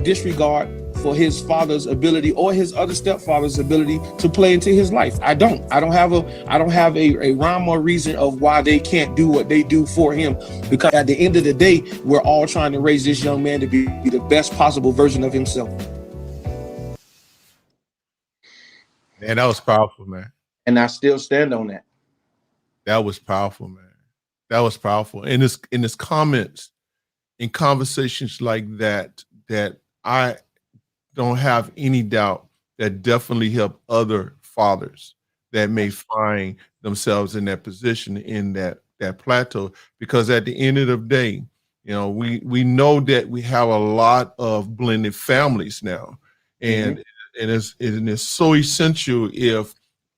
disregard for his father's ability or his other stepfather's ability to play into his life. I don't have a rhyme or reason of why they can't do what they do for him, because at the end of the day, we're all trying to raise this young man to be the best possible version of himself. Man, that was powerful, man. And I still stand on that. That was powerful, man. That was powerful. In his comments, in conversations like that I don't have any doubt that definitely help other fathers that may find themselves in that position, in that plateau. Because at the end of the day, you know, we know that we have a lot of blended families now, and it's so essential if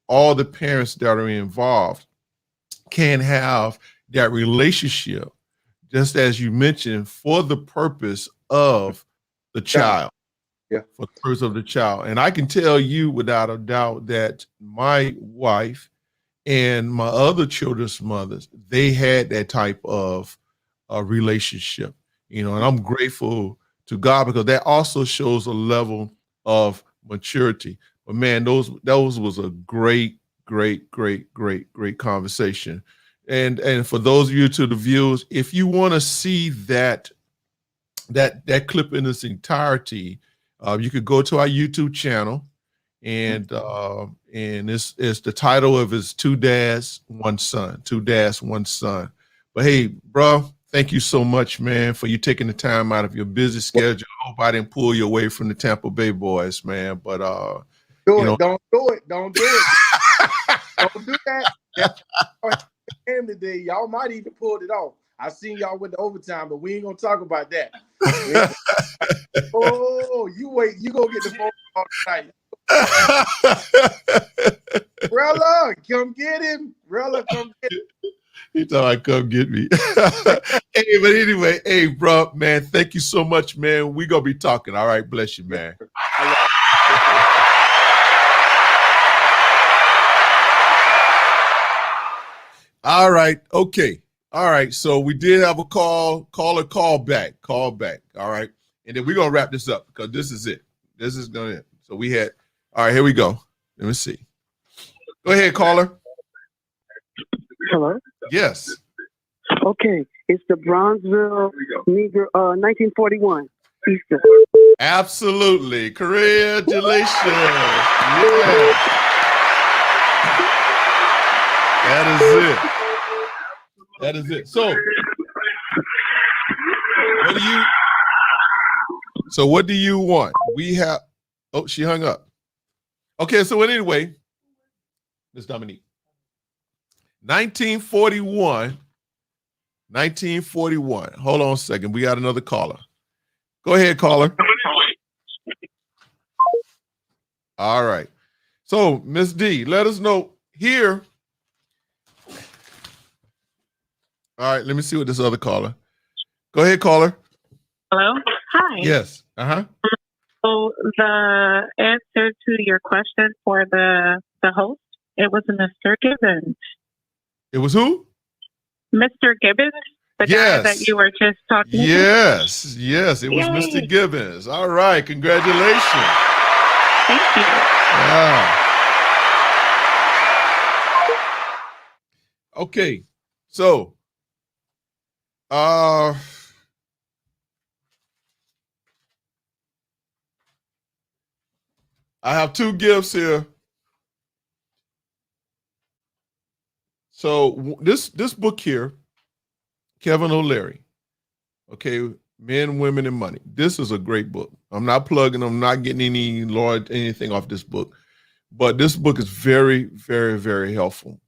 all the parents that are involved can have that relationship, just as you mentioned, for the purpose of the child. Yeah. For the purpose of the child. And I can tell you without a doubt that my wife and my other children's mothers, they had that type of relationship, you know, and I'm grateful to God, because that also shows a level of maturity. But man, those was a great conversation. And for those of you to the viewers, if you want to see that clip in its entirety, you could go to our YouTube channel, and it's the title of his Two Dads, One Son. But hey, bro, thank you so much, man, for you taking the time out of your busy schedule. I hope I didn't pull you away from the Tampa Bay boys, man. But don't do it. Don't do that. Today, y'all might even pulled it off. I seen y'all with the overtime, but we ain't gonna talk about that. Oh, you wait, you gonna get the phone call tonight. Rella, come get him. Rella, come get him. He thought I'd come get me. Hey, but anyway, hey, bro, man, thank you so much, man. We gonna be talking. All right, bless you, man. All right, okay. All right, so we did have a call back. All right, and then we're gonna wrap this up, because this is it. This is gonna end. So we had, all right, here we go. Let me see. Go ahead, caller. Hello? Yes. Okay, it's the Bronzeville Negro, 1941 Easter. Absolutely. Congratulations. Yeah. That is it. So what do you want? We have, oh, she hung up. Okay, so anyway, Miss Dominique. 1941. Hold on a second. We got another caller. Go ahead, caller. All right. So, Miss D, let us know here. All right, let me see what this other caller. Go ahead, caller. Hello. Hi. Yes. Uh-huh. So the answer to your question for the host, it was Mr. Gibbons. It was who? Mr. Gibbons, the guy that you were just talking to. Yes, it was Mr. Gibbons. All right, congratulations. Thank you. Wow. Okay, so I have two gifts here. So this book here, Kevin O'Leary, okay, Men, Women, and Money. This is a great book. I'm not plugging, I'm not getting anything off this book, but this book is very, very, very helpful.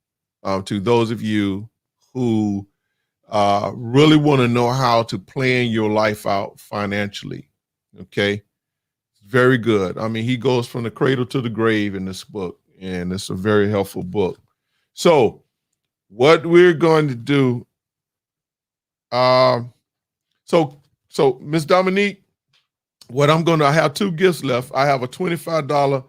to those of you who really want to know how to plan your life out financially. Okay. Very good. I mean, he goes from the cradle to the grave in this book, and it's a very helpful book. So what we're going to do, so Ms. Dominique, I have 2 gifts left. I have a $25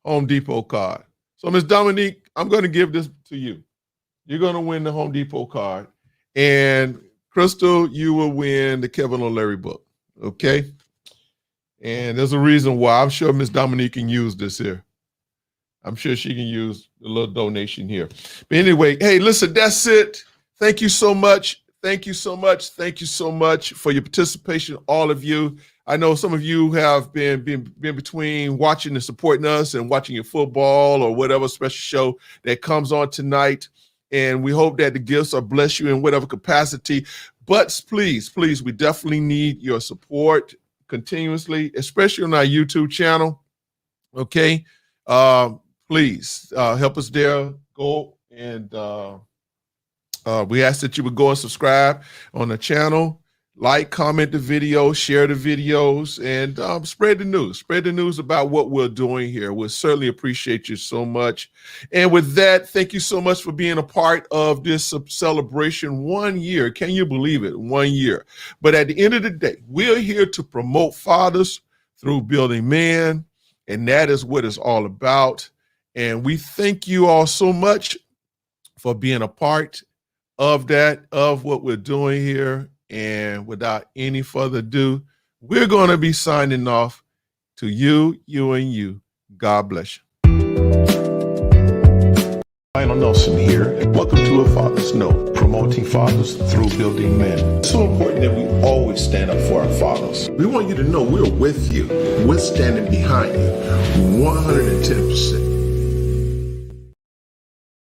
Home Depot card. So Ms. Dominique, I'm going to give this to you. You're going to win the Home Depot card. And Crystal, you will win the Kevin O'Leary book. Okay. And there's a reason why. I'm sure Ms. Dominique can use this here. I'm sure she can use a little donation here. But anyway, hey, listen, that's it. Thank you so much. Thank you so much. Thank you so much for your participation, all of you. I know some of you have been between watching and supporting us and watching your football or whatever special show that comes on tonight. And we hope that the gifts will bless you in whatever capacity. But please, we definitely need your support continuously, especially on our YouTube channel. Okay. Please help us there. Go and we ask that you would go and subscribe on the channel, like, comment the video, share the videos, and spread the news. Spread the news about what we're doing here. We'll certainly appreciate you so much. And with that, thank you so much for being a part of this celebration. 1 year. Can you believe it? 1 year. But at the end of the day, we're here to promote fathers through building men, and that is what it's all about. And we thank you all so much for being a part of that, of what we're doing here. And without any further ado, we're going to be signing off to you, and you. God bless you. Lionel Nelson here, and welcome to A Father's Note, promoting fathers through building men. It's so important that we always stand up for our fathers. We want you to know we're with you. We're standing behind you 110%.